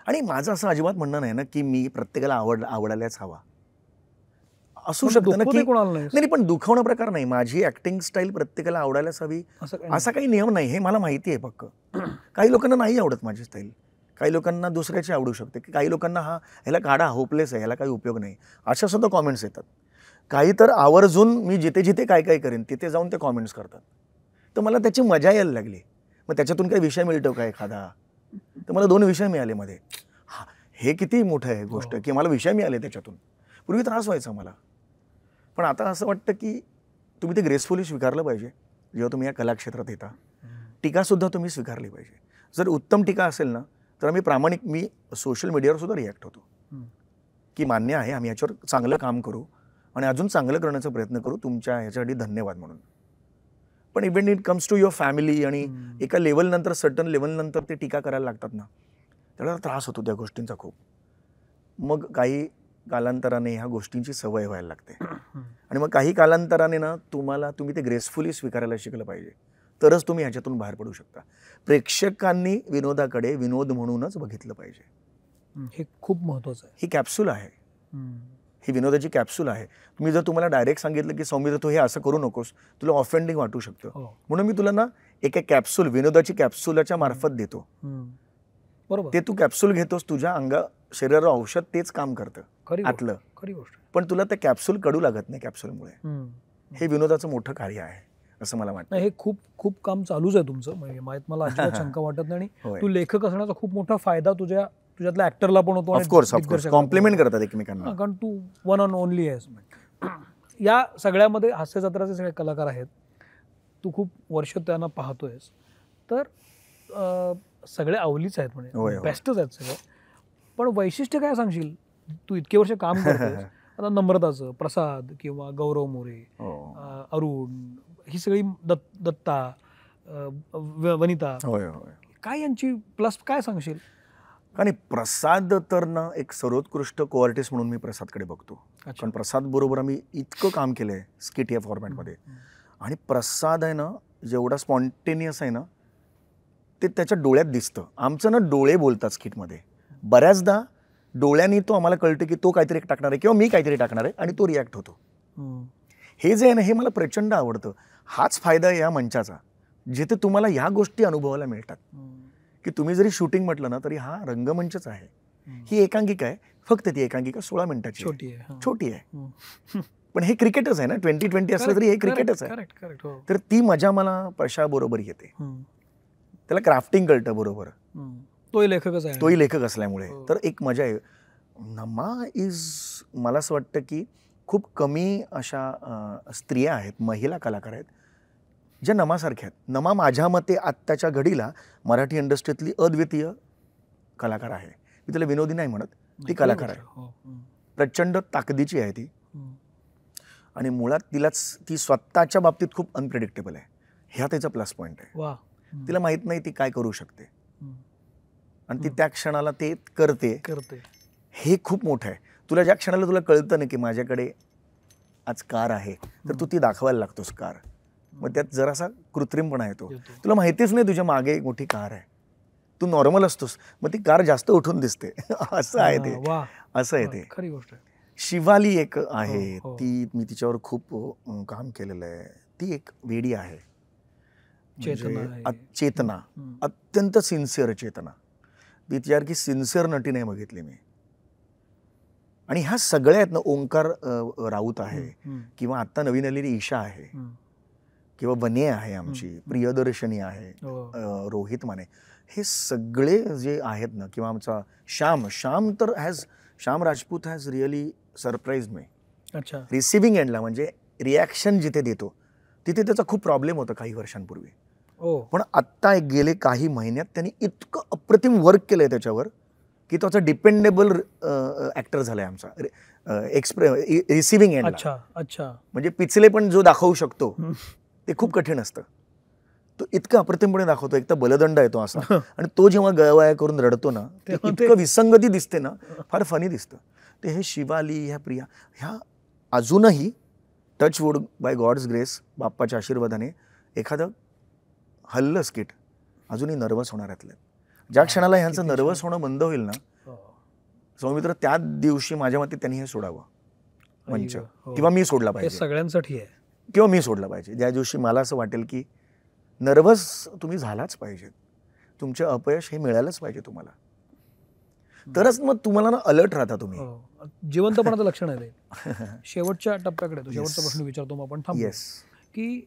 आणि माझं असं अजिबात म्हणणं नाही ना की मी प्रत्येकाला आवडायलाच हवा. असू शकतं ना की नाही, पण दुखवणं प्रकार नाही. माझी ऍक्टिंग स्टाईल प्रत्येकाला आवडायलाच हवी असा काही नियम नाही. हे मला माहिती आहे पक्क. काही लोकांना नाही आवडत माझी स्टाईल, काही लोकांना दुसऱ्याची आवडू शकते, काही लोकांना ह्याला काढा होपलेस आहे, ह्याला काही उपयोग नाही, अशा सुद्धा कॉमेंट्स येतात. काही तर आवर्जून मी जिथे जिथे काय काय करेन तिथे जाऊन ते कॉमेंट्स करतात. तर मला त्याची मजा यायला लागली. मग त्याच्यातून काही विषय मिळतो का एखादा, तर मला 2 विषय मिळाले मध्ये. हे किती मोठं आहे गोष्ट की मला विषय मिळाले त्याच्यातून. पूर्वी त्रास व्हायचा मला, पण आता असं वाटतं की तुम्ही ते ग्रेसफुली स्वीकारलं पाहिजे. जेव्हा तुम्ही या कलाक्षेत्रात येता, टीकासुद्धा तुम्ही स्वीकारली पाहिजे. जर उत्तम टीका असेल ना तर मी सोशल मीडियावर सुद्धा रिॲक्ट होतो की मान्य आहे, आम्ही याच्यावर चांगलं काम करू आणि अजून चांगलं करण्याचा प्रयत्न करू, तुमच्या ह्याच्यासाठी धन्यवाद म्हणून. पण even it comes to your family आणि एका लेवलनंतर सर्टन लेवलनंतर ते टीका करायला लागतात ना, त्याला त्रास होतो त्या गोष्टींचा खूप. मग काही कालांतराने ह्या गोष्टींची सवय व्हायला लागते आणि मग काही कालांतराने ना तुम्ही ते ग्रेसफुली स्वीकारायला शिकलं पाहिजे, तरच तुम्ही ह्याच्यातून बाहेर पडू शकता. प्रेक्षकांनी विनोदाकडे विनोद म्हणूनच बघितलं पाहिजे. हे खूप महत्वाचं आहे. ही कॅप्सूल आहे, ही विनोदाची कॅप्सूल आहे. मी जर तुम्हाला डायरेक्ट सांगितलं की सौमित्र तू हे असं करू नकोस, तुला ऑफेंडिंग वाटू शकतं, म्हणून मी तुला ना एका कॅप्सूल विनोदाची कॅप्सूलच्या मार्फत देतो. बरोबर, ते तू कॅप्सूल घेतोस, तुझ्या शरीरावर औषध तेच काम करतं आतलं. खरी गोष्ट. पण तुला ते कॅप्सूल कडू लागत नाही कॅप्सूलमुळे. हे विनोदाचं मोठं कार्य आहे असं मला वाटतं. हे खूप खूप काम चालूच आहे तुमचं, म्हणजे मला अजिबात शंका वाटत नाही. तू लेखक असण्याचा खूप मोठा फायदा तुझ्यातल्या ऍक्टरला पण होतो. ऑफकोर्स कॉम्प्लिमेंट करतात एकमेकांना, कारण तू वन ऑन ओनली आहेस. या सगळ्यामध्ये हास्य जत्राचे सगळे कलाकार आहेत, तू खूप वर्ष त्यांना पाहतोयस, तर सगळे आवलीच आहेत, म्हणजे बेस्टच आहेत सगळे. पण वैशिष्ट्य काय सांगशील? तू इतके वर्ष काम करतोस, आता नम्रताचं, प्रसाद किंवा गौरव मोरे, अरुण, ही सगळी दत्ता, वनिता, काय यांची प्लस काय सांगशील? आणि प्रसाद तर ना एक सर्वोत्कृष्ट को आर्टिस्ट म्हणून मी प्रसादकडे बघतो. कारण प्रसाद बरोबर आम्ही इतकं काम केलंय स्किट या फॉर्मॅटमध्ये. आणि प्रसाद आहे ना जेवढा स्पॉन्टेनियस आहे ना ते त्याच्या डोळ्यात दिसतं. आमचं ना डोळे बोलतात स्किटमध्ये. बऱ्याचदा डोळ्यांनी तो आम्हाला कळतं की तो काहीतरी टाकणार आहे किंवा मी काहीतरी टाकणार आहे आणि तो रिॲक्ट होतो. हे जे आहे ना हे मला प्रचंड आवडतं. हाच फायदा आहे या मंचाचा, जिथे तुम्हाला ह्या गोष्टी अनुभवायला मिळतात की तुम्ही जरी शूटिंग म्हटलं ना तरी हा रंगमंचच आहे. ही एकांकिका आहे, फक्त ती एकांकिका 16 मिनिटाची छोटी आहे. पण हे क्रिकेटच आहे ना, 2020 असलं तरी हे क्रिकेटच आहे. तर ती मजा मला प्रशाबरोबर येते. त्याला क्राफ्टिंग कळतं बरोबर, तोही लेखकच आहे, तोही लेखक असल्यामुळे. तर एक मजा आहे. नमा मला असं वाटतं की खूप कमी अशा स्त्रिया आहेत, महिला कलाकार आहेत ज्या नमासारख्या आहेत. नमा माझ्या मते आत्ताच्या घडीला मराठी इंडस्ट्रीतली अद्वितीय कलाकार आहे. मी तिला विनोदी नाही म्हणत, ती कलाकार आहे. प्रचंड ताकदीची आहे ती. आणि मुळात ती स्वतःच्या बाबतीत खूप अनप्रेडिक्टेबल आहे. ह्या त्याचा प्लस पॉईंट आहे. तिला माहित नाही ती काय करू शकते आणि ती त्या क्षणाला ते करते. हे खूप मोठं आहे. तुला ज्या क्षणाला तुला कळतं ना की माझ्याकडे आज कार आहे, तर तू ती दाखवायला लागतोस कार. मग त्यात जरासा कृत्रिमपणा येतो. तुला माहितीच नाही तुझ्या मागे एक मोठी कार आहे, तू नॉर्मल असतोस, मग ती कार जास्त उठून दिसते. असं आहे ते. असं आहे ते. खरी गोष्ट आहे. शिवाली एक आहे, ती मी तिच्यावर खूप काम केलेलं आहे. ती एक वेडी आहे, चेतना, अत्यंत सिन्सिअर चेतना. ती तिच्यासारखी सिन्सिअर नटी नाही बघितली मी. आणि ह्या सगळ्या आहेत ना, ओंकार राऊत आहे किंवा आता नवीन आलेली ईशा आहे किंवा वने आहे आमची, प्रियदर्शनी आहे, रोहित माने, हे सगळे जे आहेत ना, किंवा आमचा श्याम तर Shyam Rajput has really surprise me. अच्छा. रिसिव्हिंग एंडला म्हणजे रिॲक्शन जिथे देतो तिथे त्याचा खूप प्रॉब्लेम होता काही वर्षांपूर्वी. पण आत्ता गेले काही महिन्यात त्यांनी इतकं अप्रतिम वर्क केलंय त्याच्यावर की त्याचा डिपेंडेबल ऍक्टर झालाय आमचा रिसिव्हिंग एंड. अच्छा. म्हणजे पिचले पण जो दाखवू शकतो ते खूप कठीण असतं. तो इतकं अप्रतिमपणे दाखवतो. एक तर बलदंड आहे तो असा, आणि तो जेव्हा गळवाया करून रडतो ना, ते इतकं विसंगती दिसते ना, फार फनी दिसतं ते. हे शिवाली, ह्या प्रिया, ह्या अजूनही touch wood by God's grace, बाप्पाच्या आशीर्वादाने एखादं हल्लं स्किट अजूनही नर्वस होणार आहेत. ज्या क्षणाला ह्यांचं नर्वस होणं बंद होईल ना सौमित्र, त्या दिवशी माझ्या मते त्यांनी हे सोडावं मंच, किंवा मी सोडला पाहिजे. सगळ्यांसाठी आहे, किंवा मी सोडला पाहिजे. ज्या दिवशी मला असं वाटेल की नर्वस तुम्ही झालाच पाहिजे, तुमचे अपयश हे मिळालंच पाहिजे तुम्हाला, तरच मग तुम्हाला ना अलर्ट राहता तुम्ही. जिवंतपणाचं लक्षण आहे ते. शेवटच्या टप्प्याकडे तो शेवटचा प्रश्न विचारतो मग आपण थांबू. की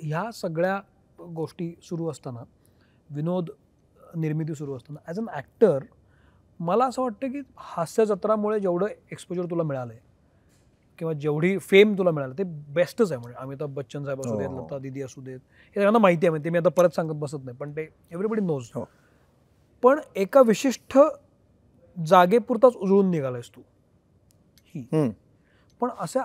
ह्या सगळ्या गोष्टी सुरू असताना, विनोद निर्मिती सुरू असताना, ॲज अन ॲक्टर मला असं वाटतं की हास्य जत्रामुळे जेवढं एक्सपोजर तुला मिळालं आहे किंवा जेवढी फेम तुला मिळालं ते बेस्टच आहे. म्हणजे अमिताभ बच्चन साहेब असू देत, लता दीदी असू देत, हे सगळ्यांना माहिती आहे. ते मी आता परत सांगत बसत नाही, पण ते एव्हरीबडी नोज. पण एका विशिष्ट जागेपुरताच उजळून निघालायस तू ही. पण अशा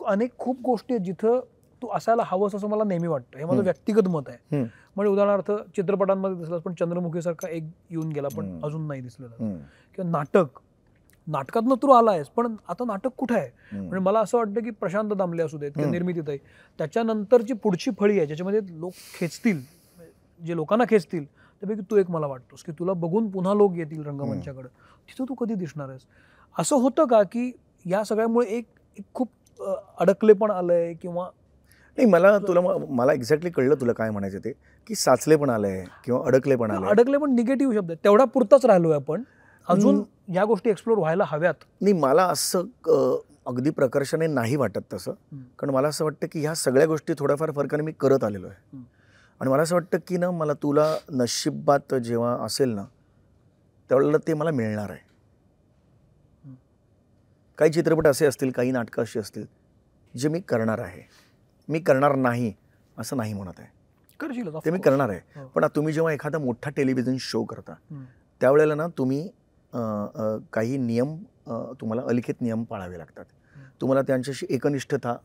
अनेक खूप गोष्टी आहेत जिथं तू असायला हवंस असं मला नेहमी वाटतं. हे माझं व्यक्तिगत मत आहे. म्हणजे उदाहरणार्थ चित्रपटांमध्ये दिसलास पण चंद्रमुखीसारखा एक येऊन गेला पण अजून नाही दिसलेला, किंवा नाटकातनं तू आलायस पण आता नाटक कुठं आहे. म्हणजे मला असं वाटतं की प्रशांत दामले असू देत किंवा निर्मितीत आहे, त्याच्यानंतरची पुढची फळी आहे ज्याच्यामध्ये लोक खेचतील, जे लोकांना खेचतील त्यापैकी तू एक मला वाटतोस की तुला बघून पुन्हा लोक येतील रंगमंचाकडे. तिथं तू कधी दिसणार आहेस? असं होतं का की या सगळ्यामुळे एक खूप अडकलेपण आलंय किंवा नाही? मला एक्झॅक्टली कळलं तुला काय म्हणायचं ते, की साचले पण आलंय किंवा अडकले पण आलंय. अडकले पण निगेटिव्ह शब्द आहे, तेवढा पुरताच राहिलोय आपण. अजून या गोष्टी एक्सप्लोर व्हायला हव्यात. नाही, मला असं अगदी प्रकर्षाने नाही वाटत तसं. कारण मला असं वाटतं की ह्या सगळ्या गोष्टी थोड्याफार फरकाने मी करत आलेलो आहे. आणि मला असं वाटतं की ना, मला तुला नशिबात जेव्हा असेल ना त्यावेळेला ते मला मिळणार आहे. काही चित्रपट असे असतील, काही नाटकं अशी असतील जे मी करणार आहे. मी करणार नाही असं नाही म्हणत आहे, ते मी करणार आहे. पण तुम्ही जेव्हा एखादा मोठा टेलिव्हिजन शो करता त्यावेळेला ना तुम्ही काही नियम, तुम्हाला अलिखित नियम पाळावे लागतात. तुम्हाला त्यांच्याशी एकनिष्ठता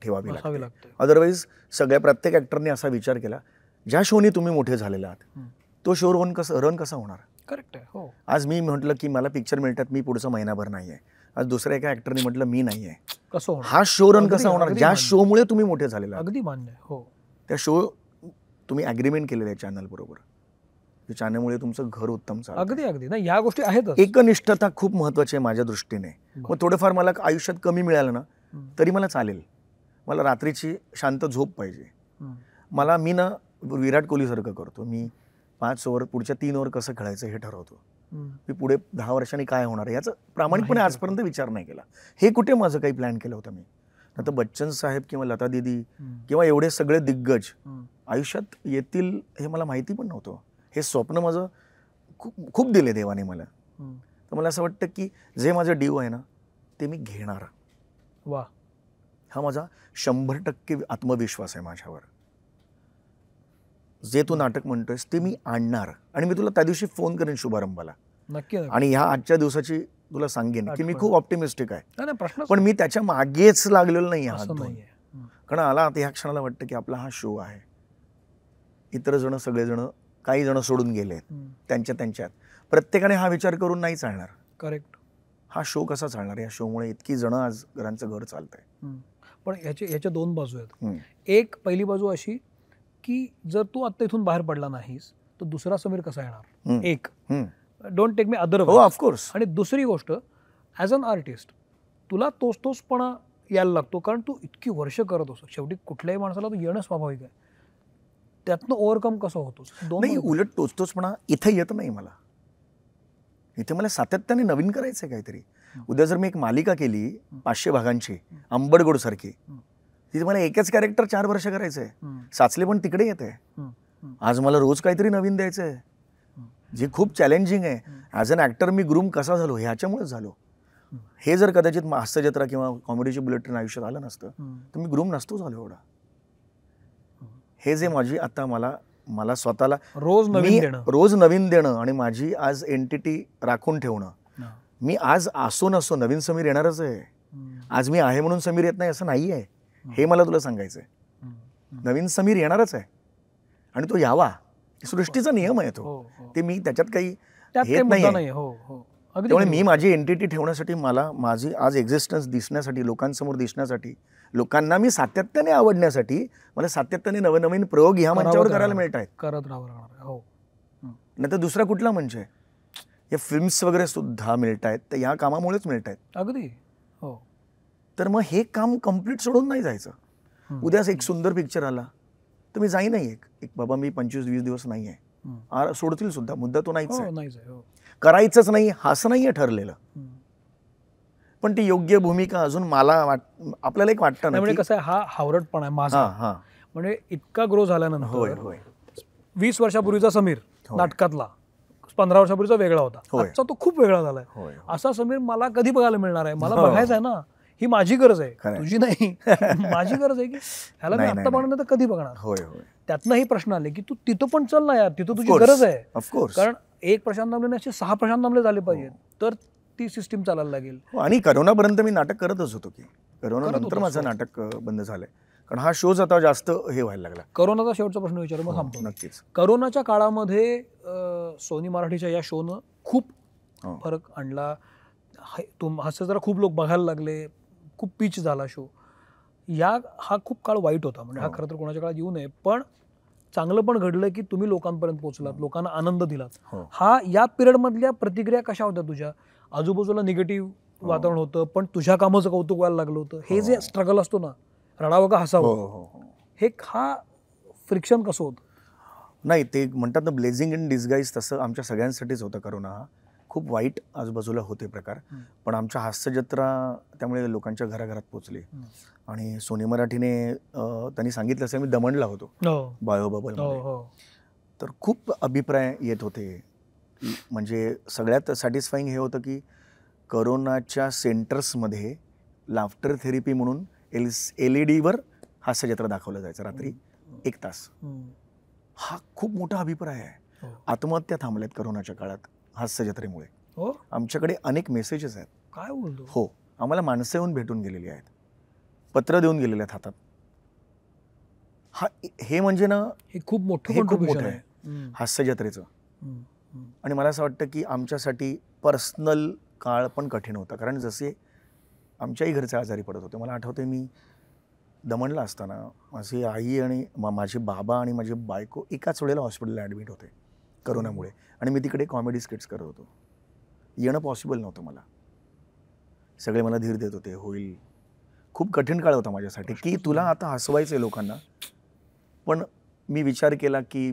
ठेवावी लागते. अदरवाईज प्रत्येक ॲक्टरने असा विचार केला, ज्या शोनी तुम्ही मोठे झालेले आहात तो शो रन कसा होणार. करेक्ट आहे. हो. आज मी म्हटलं की मला पिक्चर मिळतात, मी पुढचा महिनाभर नाही आहे. आज दुसऱ्या एका ॲक्टरने म्हटलं मी नाही आहे, कसं होणार? हा शो रन कसा होणार? ज्या शोमुळे तुम्ही मोठे झालेला आहात. अगदी मान्य. हो. त्या शो तुम्ही ॲग्रीमेंट केलेलं आहे चॅनल बरोबर, त्या चॅनलमुळे तुमचं घर उत्तम चालतं. अगदी नाही, या गोष्टी आहेत. एकनिष्ठता खूप महत्त्वाची आहे माझ्या दृष्टीने. मग थोडंफार मला आयुष्यात कमी मिळालं ना तरी मला चालेल. मला रात्रीची शांत झोप पाहिजे. मी ना विराट कोहलीसारखं करतो. मी 5 ओव्हर पुढच्या 3 ओव्हर कसं खेळायचं हे ठरवतो. मी पुढे 10 वर्षांनी काय होणार आहे याचा प्रामाणिकपणे आजपर्यंत विचार नाही केला. हे कुठे माझं काही प्लॅन केलं होतं मी. आता बच्चन साहेब किंवा लता दीदी किंवा एवढे सगळे दिग्गज आयुष्यात येतील हे मला माहिती पण नव्हतं. हे स्वप्न माझं खूप दिले देवाने मला. तर मला असं वाटतं की जे माझं ड्यू आहे ना ते मी घेणार. वा. हा माझा 100% आत्मविश्वास आहे माझ्यावर. जे तू नाटक म्हणतोयस ते मी आणणार. आणि मी तुला त्या दिवशी फोन करेन शुभारंभाला नक्की नक्की. आणि ह्या आजच्या दिवसाची तुला सांगेन की मी खूप ऑप्टिमिस्टिक आहे, नाही, नाही, प्रश्नच पण मी त्याच्या मागेच लागलेलो नाही हात असं धुवून. नाहीये. कारण मला आता ह्या क्षणाला वाटतं की आपला हा शो आहे. इतर जण सगळेजण काही जण सोडून गेलेत त्यांच्यात. प्रत्येकाने हा विचार करून नाही चालणार. करेक्ट. हा शो कसा चालणार? या शोमुळे इतकी जण आज घरांचं घर चालतंय. पण ह्याच्या दोन बाजू आहेत. एक पहिली बाजू अशी की जर तू आता इथून बाहेर पडला नाहीस तर दुसरा समीर कसा येणार? एक, डोंट टेक मी अदर. हो, ऑफकोर्स. आणि दुसरी गोष्ट, ॲज अन आर्टिस्ट तुला तोचपणा यायला लागतो, कारण तू इतकी वर्ष करत असतो. शेवटी कुठल्याही माणसाला तू येणं स्वाभाविक आहे. त्यातनं ओव्हरकम कसं होतोस? नाही, उलट तोचपणा इथे येत नाही मला. इथे मला सातत्याने नवीन करायचं आहे काहीतरी. उद्या जर मी एक मालिका केली 500 भागांची, अंबडगोड सारखी, तिथे मला एकच कॅरेक्टर 4 वर्ष करायचं आहे. साचले पण तिकडे येत आहे. आज मला रोज काहीतरी नवीन द्यायचं आहे, जे खूप चॅलेंजिंग आहे. ॲज अन ॲक्टर मी ग्रूम कसा झालो ह्याच्यामुळेच झालो. हे जर कदाचित हास्य जत्रा किंवा कॉमेडीची बुलेट ट्रेन आयुष्यात आलं नसतं तर मी ग्रूम नसतो झालो एवढा. हे जे माझी आता मला स्वतःला रोज नवीन देणं आणि माझी आज एंटिटी राखून ठेवणं. मी आज असो नसो नवीन समीर येणारच आहे. आज मी आहे म्हणून समीर येत नाही असं नाही आहे. हे मला तुला सांगायचंय. नवीन समीर येणारच आहे आणि तो यावा. सृष्टीचा नियम आहे तो. ते मी त्याच्यात काही येत नाही. त्यामुळे मी माझी एंटिटी ठेवण्यासाठी, मला माझी आज एक्झिस्टन्स दिसण्यासाठी, लोकांसमोर दिसण्यासाठी, लोकांना मी सातत्याने आवडण्यासाठी मला सातत्याने नवनवीन प्रयोग ह्या मंचावर करायला मिळत आहेत. करत राहावं. नाही तर दुसरा कुठला मंच आहे? हे फिल्म्स वगैरे सुद्धा मिळत आहेत तर या कामामुळेच मिळत आहेत. अगदी. हो. तर मग हे काम कम्प्लीट सोडून नाही जायचं. उद्या एक सुंदर पिक्चर आला तर मी जाई नाही. एक बाबा मी 25-20 दिवस नाही आहे, सोडतील सुद्धा. मुद्दा तो नाहीच आहे. करायचंच नाही असं नाहीये ठरलेलं, पण ती योग्य भूमिका अजून मला आपल्याला एक वाटतं ना, कसं आहे, हा हावरटपणा आहे माझा. म्हणजे इतका ग्रो झाल्यानंतर 20 वर्षापूर्वीचा समीर नाटकातला 15 वर्षापूर्वीचा वेगळा होता. आजचा तो खूप वेगळा झालाय. असा समीर मला कधी बघायला मिळणार आहे? मला बघायचं आहे ना. ही माझी गरज आहे, तुझी नाही. माझी गरज आहे की ह्याला मी आत्ता बघणार तर कधी बघणार? त्यातनंही प्रश्न आले की तू तिथं पण चल ना यार, तिथं तुझी गरज आहे. कारण एक प्रशांत दामले असे 6 प्रशांत दामले झाले पाहिजेत तर ती सिस्टीम चालायला लागेल. आणि करोनापर्यंत मी नाटक करतच होतो की करोना नंतर माझं नाटक बंद झालंय, कारण हा शोज आता जास्त हे व्हायला लागला. करोनाचा शेवटचा प्रश्न विचारू मग थांबतो. नक्कीच. करोनाच्या काळामध्ये सोनी मराठीच्या या शोनं खूप फरक आणला. हास्य जरा खूप लोक बघायला लागले, खूप पिच झाला शो. हा खूप काळ वाईट होता. म्हणजे हा खरं तर कोणाच्या काळात येऊ नये, पण चांगलं पण घडलं की तुम्ही लोकांपर्यंत पोहोचलात, लोकांना आनंद दिलात. या पिरियड मधल्या प्रतिक्रिया कशा होत्या तुझ्या? आजूबाजूला निगेटिव्ह वातावरण होतं, पण तुझ्या कामाचं कौतुक व्हायला लागलं होतं. हे जे स्ट्रगल असतो ना, रडावं का हसावं, हा फ्रिक्शन कसं होतं? नाही, ते म्हणतात ना ब्लेझिंग इन डिस्गाईज, तसं आमच्या सगळ्यांसाठीच होतं करोना. हा खूप वाईट आजूबाजूला होते प्रकार, पण आमच्या हास्य जत्रा त्यामुळे लोकांच्या घराघरात पोचली. आणि सोनी मराठीने त्यांनी सांगितलं असं, मी दमणला होतो बायोबबल, तर खूप अभिप्राय येत होते. म्हणजे सगळ्यात सॅटिस्फाईंग हे होतं की करोनाच्या सेंटर्समध्ये लाफ्टर थेरपी म्हणून LED हास्य जत्रा दाखवलं जायचं रात्री 1 तास. हा खूप मोठा अभिप्राय आहे. आत्महत्या थांबल्यात करोनाच्या काळात हास्य जत्रेमुळे. आमच्याकडे अनेक मेसेजेस आहेत. काय बोलतो? हो, आम्हाला माणसं येऊन भेटून गेलेली आहेत, पत्र देऊन गेलेले आहेत हातात. हे म्हणजे ना, हे खूप मोठं आहे हास्य जत्रेचं. आणि मला असं वाटतं की आमच्यासाठी पर्सनल काळ पण कठीण होता, कारण जसे आमच्याही घरचे आजारी पडत होते. मला आठवते, मी दमणला असताना माझी आई आणि माझे बाबा आणि माझी बायको एकाच वेळेला हॉस्पिटलला ॲडमिट होते करोनामुळे, आणि मी तिकडे कॉमेडी स्किट्स करत होतो. येणं पॉसिबल नव्हतं मला. सगळे मला धीर देत होते, होईल. खूप कठीण काळ होता माझ्यासाठी की तुला आता हसवायचं आहे लोकांना, पण मी विचार केला की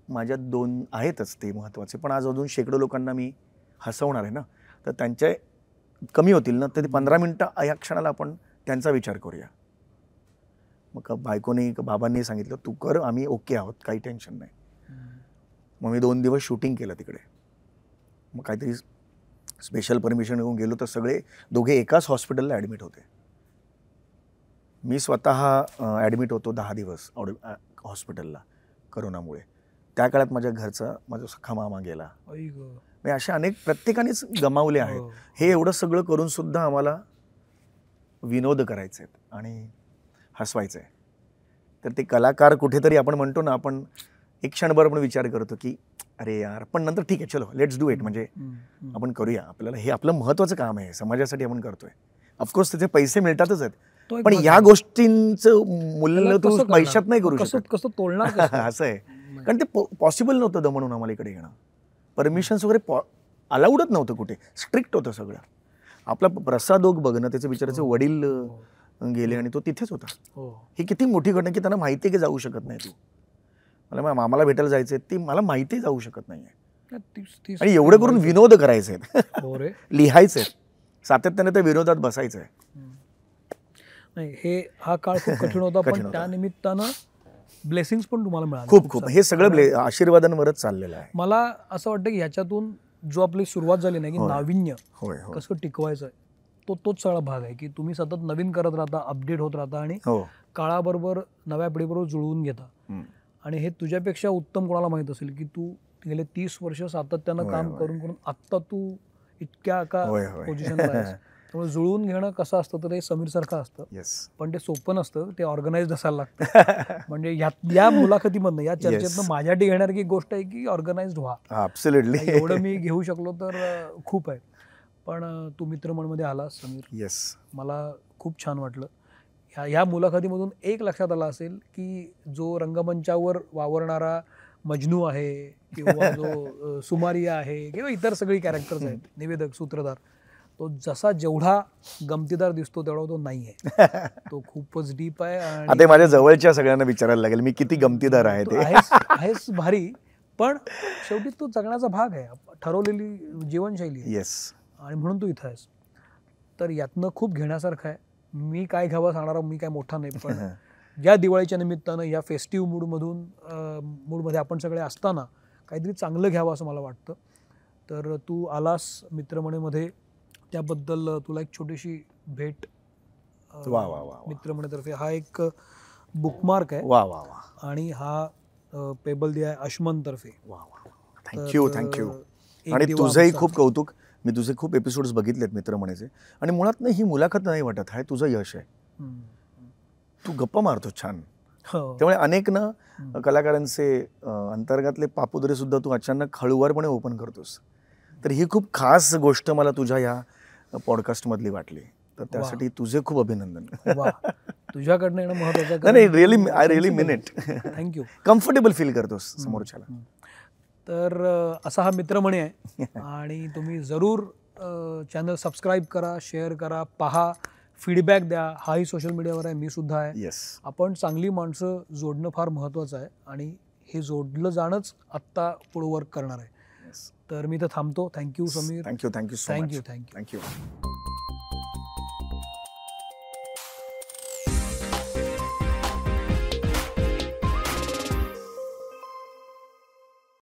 माझ्यात 2 आहेतच ते महत्त्वाचे, पण आज अजून शेकडो लोकांना मी हसवणार आहे ना, तर त्यांचे कमी होतील ना, तर 15 मिनटं या क्षणाला आपण त्यांचा विचार करूया. मग बायकोने बाबांनी सांगितलं, तू कर, आम्ही ओके आहोत, काही टेन्शन नाही. मग मी 2 दिवस शूटिंग केलं तिकडे. मग काहीतरी स्पेशल परमिशन घेऊन गेलो तर सगळे दोघे एकाच हॉस्पिटलला ॲडमिट होते. मी स्वतः ॲडमिट होतो 10 दिवस हॉस्पिटलला करोनामुळे. त्या काळात माझ्या घरचा माझा सख्खा मामा गेला, म्हणजे अशा अनेक प्रत्येकानेच गमावले आहेत. हो. हे एवढं सगळं करून सुद्धा आम्हाला विनोद करायचे आहेत आणि हसवायचं आहे. तर ते कलाकार कुठेतरी आपण म्हणतो ना, आपण एक क्षणभर आपण विचार करतो की अरे यार, पण नंतर ठीक आहे, चलो लेट्स डू इट, म्हणजे आपण करूया, आपल्याला हे आपलं महत्त्वाचं काम आहे, समाजासाठी आपण करतोय. ऑफकोर्स त्याचे पैसे मिळतातच आहेत, तो एक पण भाग या आहे. गोष्टींचं मूल्य त्याला तू कसं करणार? पैशात नाही करू कसं शकत. कसं तोलणार कसं? असं आहे, कारण ते पॉसिबल नव्हतं म्हणून आम्हाला इकडे येणं. परमिशन्स वगैरे अलाउडच नव्हतं कुठे, स्ट्रिक्ट होतं सगळं. आपला प्रसाद ओक बघ ना, त्याचे बिचाराचे वडील गेले आणि तो तिथेच होता. ही किती मोठी घटना की त्यांना माहिती आहे की जाऊ शकत नाही तू. मला मामाला भेटायला जायचंय, ती मला माहिती जाऊ शकत नाहीये. आणि एवढं करून विनोद करायचे आहेत, लिहायचे, सातत्याने त्या विनोदात बसायचंय. नाही, हा काळ खूप कठीण होता, पण त्या निमित्तानं ब्लेसिंग्स पण तुम्हाला मिळाले खूप खूप. हे सगळं आशीर्वादांवरच चाललेलं आहे. मला असं वाटतं की ह्याच्यातून जो आपली सुरुवात झाली नाही की नाविन्य होय कसं टिकवायचं आहे, तोच सगळा भाग आहे की तुम्ही सतत नवीन करत राहता, अपडेट होत राहता आणि काळाबरोबर नव्या पिढीबरोबर जुळवून घेता. आणि हे तुझ्यापेक्षा उत्तम कोणाला माहित असेल की तू गेले 30 वर्ष सातत्यानं काम करून करून आत्ता तू इतक्या एका पोझिशनला आहेस. त्यामुळे जुळवून घेणं कसं असतं तर ते समीर सारखं असतं, पण ते सोपं नसतं, ते ऑर्गनाइज्ड असायला लागतं. म्हणजे या मुलाखतीमधनं, या चर्चेतनं माझ्यासाठी घेणारी एक गोष्ट आहे की ऑर्गनाइज्ड व्हा. ॲब्सोल्युटली. एवढं मी घेऊ शकलो तर खूप आहे. पण तू मित्रमंडळमध्ये आलास समीर, येस, मला खूप छान वाटलं. ह्या मुलाखतीमधून एक लक्षात आलं असेल की जो रंगमंचावर वावरणारा मजनू आहे किंवा जो सुमारिया आहे किंवा इतर सगळी कॅरेक्टर्स आहेत, निवेदक, सूत्रधार, तो जसा जेवढा गमतीदार दिसतो तेवढा तो नाही आहे. तो खूपच डीप आहे. आता माझ्या जवळच्या सगळ्यांना विचारायला लागेल मी किती गमतीदार आहे ते. आहेस भारी, पण शेवटी तो जगण्याचा भाग आहे, ठरवलेली जीवनशैली आहे. येस, आणि म्हणून तू इथं आहेस. तर यातनं खूप घेण्यासारखं आहे. मी काय घ्यावं सांगणारा मी काय मोठा नाही, पण या दिवाळीच्या निमित्तानं या फेस्टिव्ह मूडमध्ये आपण सगळे असताना काहीतरी चांगलं घ्यावं असं मला वाटतं. तर तू आलास मित्रमंडळीमध्ये, त्याबद्दल तुला एक छोटीशी भेट मित्रमंडळीतर्फे. हा एक बुकमार्क आहे. वा वा वा. आणि हा पेबल दिया आहे अश्मनतर्फे. वा वा, थँक्यू थँक्यू. आणि तुझंही खूप कौतुक. मी तुझे खूप एपिसोड्स बघितलेत मित्रमंडळीचे, आणि मुळात ना ही मुलाखत नाही वाटत, हा तुझं यश आहे. तू गप्पा मारतो छान. त्यामुळे अनेक ना कलाकारांचे अंतर्गातले पापुद्रे सुद्धा तू अचानक हळूवारपणे ओपन करतोस. तर ही खूप खास गोष्ट मला तुझ्या या पॉडकास्ट मधली वाटली. तर त्यासाठी तुझे खूप अभिनंदन. तुझ्याकडनं येणं महत्वाचं. नाही, really, I really mean it. Thank you. Comfortable feel करतोस समोरच्याला. तर असा हा मित्रमणी आहे. आणि तुम्ही जरूर चॅनल सबस्क्राईब करा, शेअर करा, पहा, फीडबॅक द्या. हाही सोशल मीडियावर आहे, मी सुद्धा आहे. येस. आपण चांगली माणसं जोडणं फार महत्त्वाचं आहे, आणि हे जोडलं जाणंच आत्ता पुढं वर्क करणार आहे. तर मी तर थांबतो. Thank you Sameer. Thank you so much. Thank you.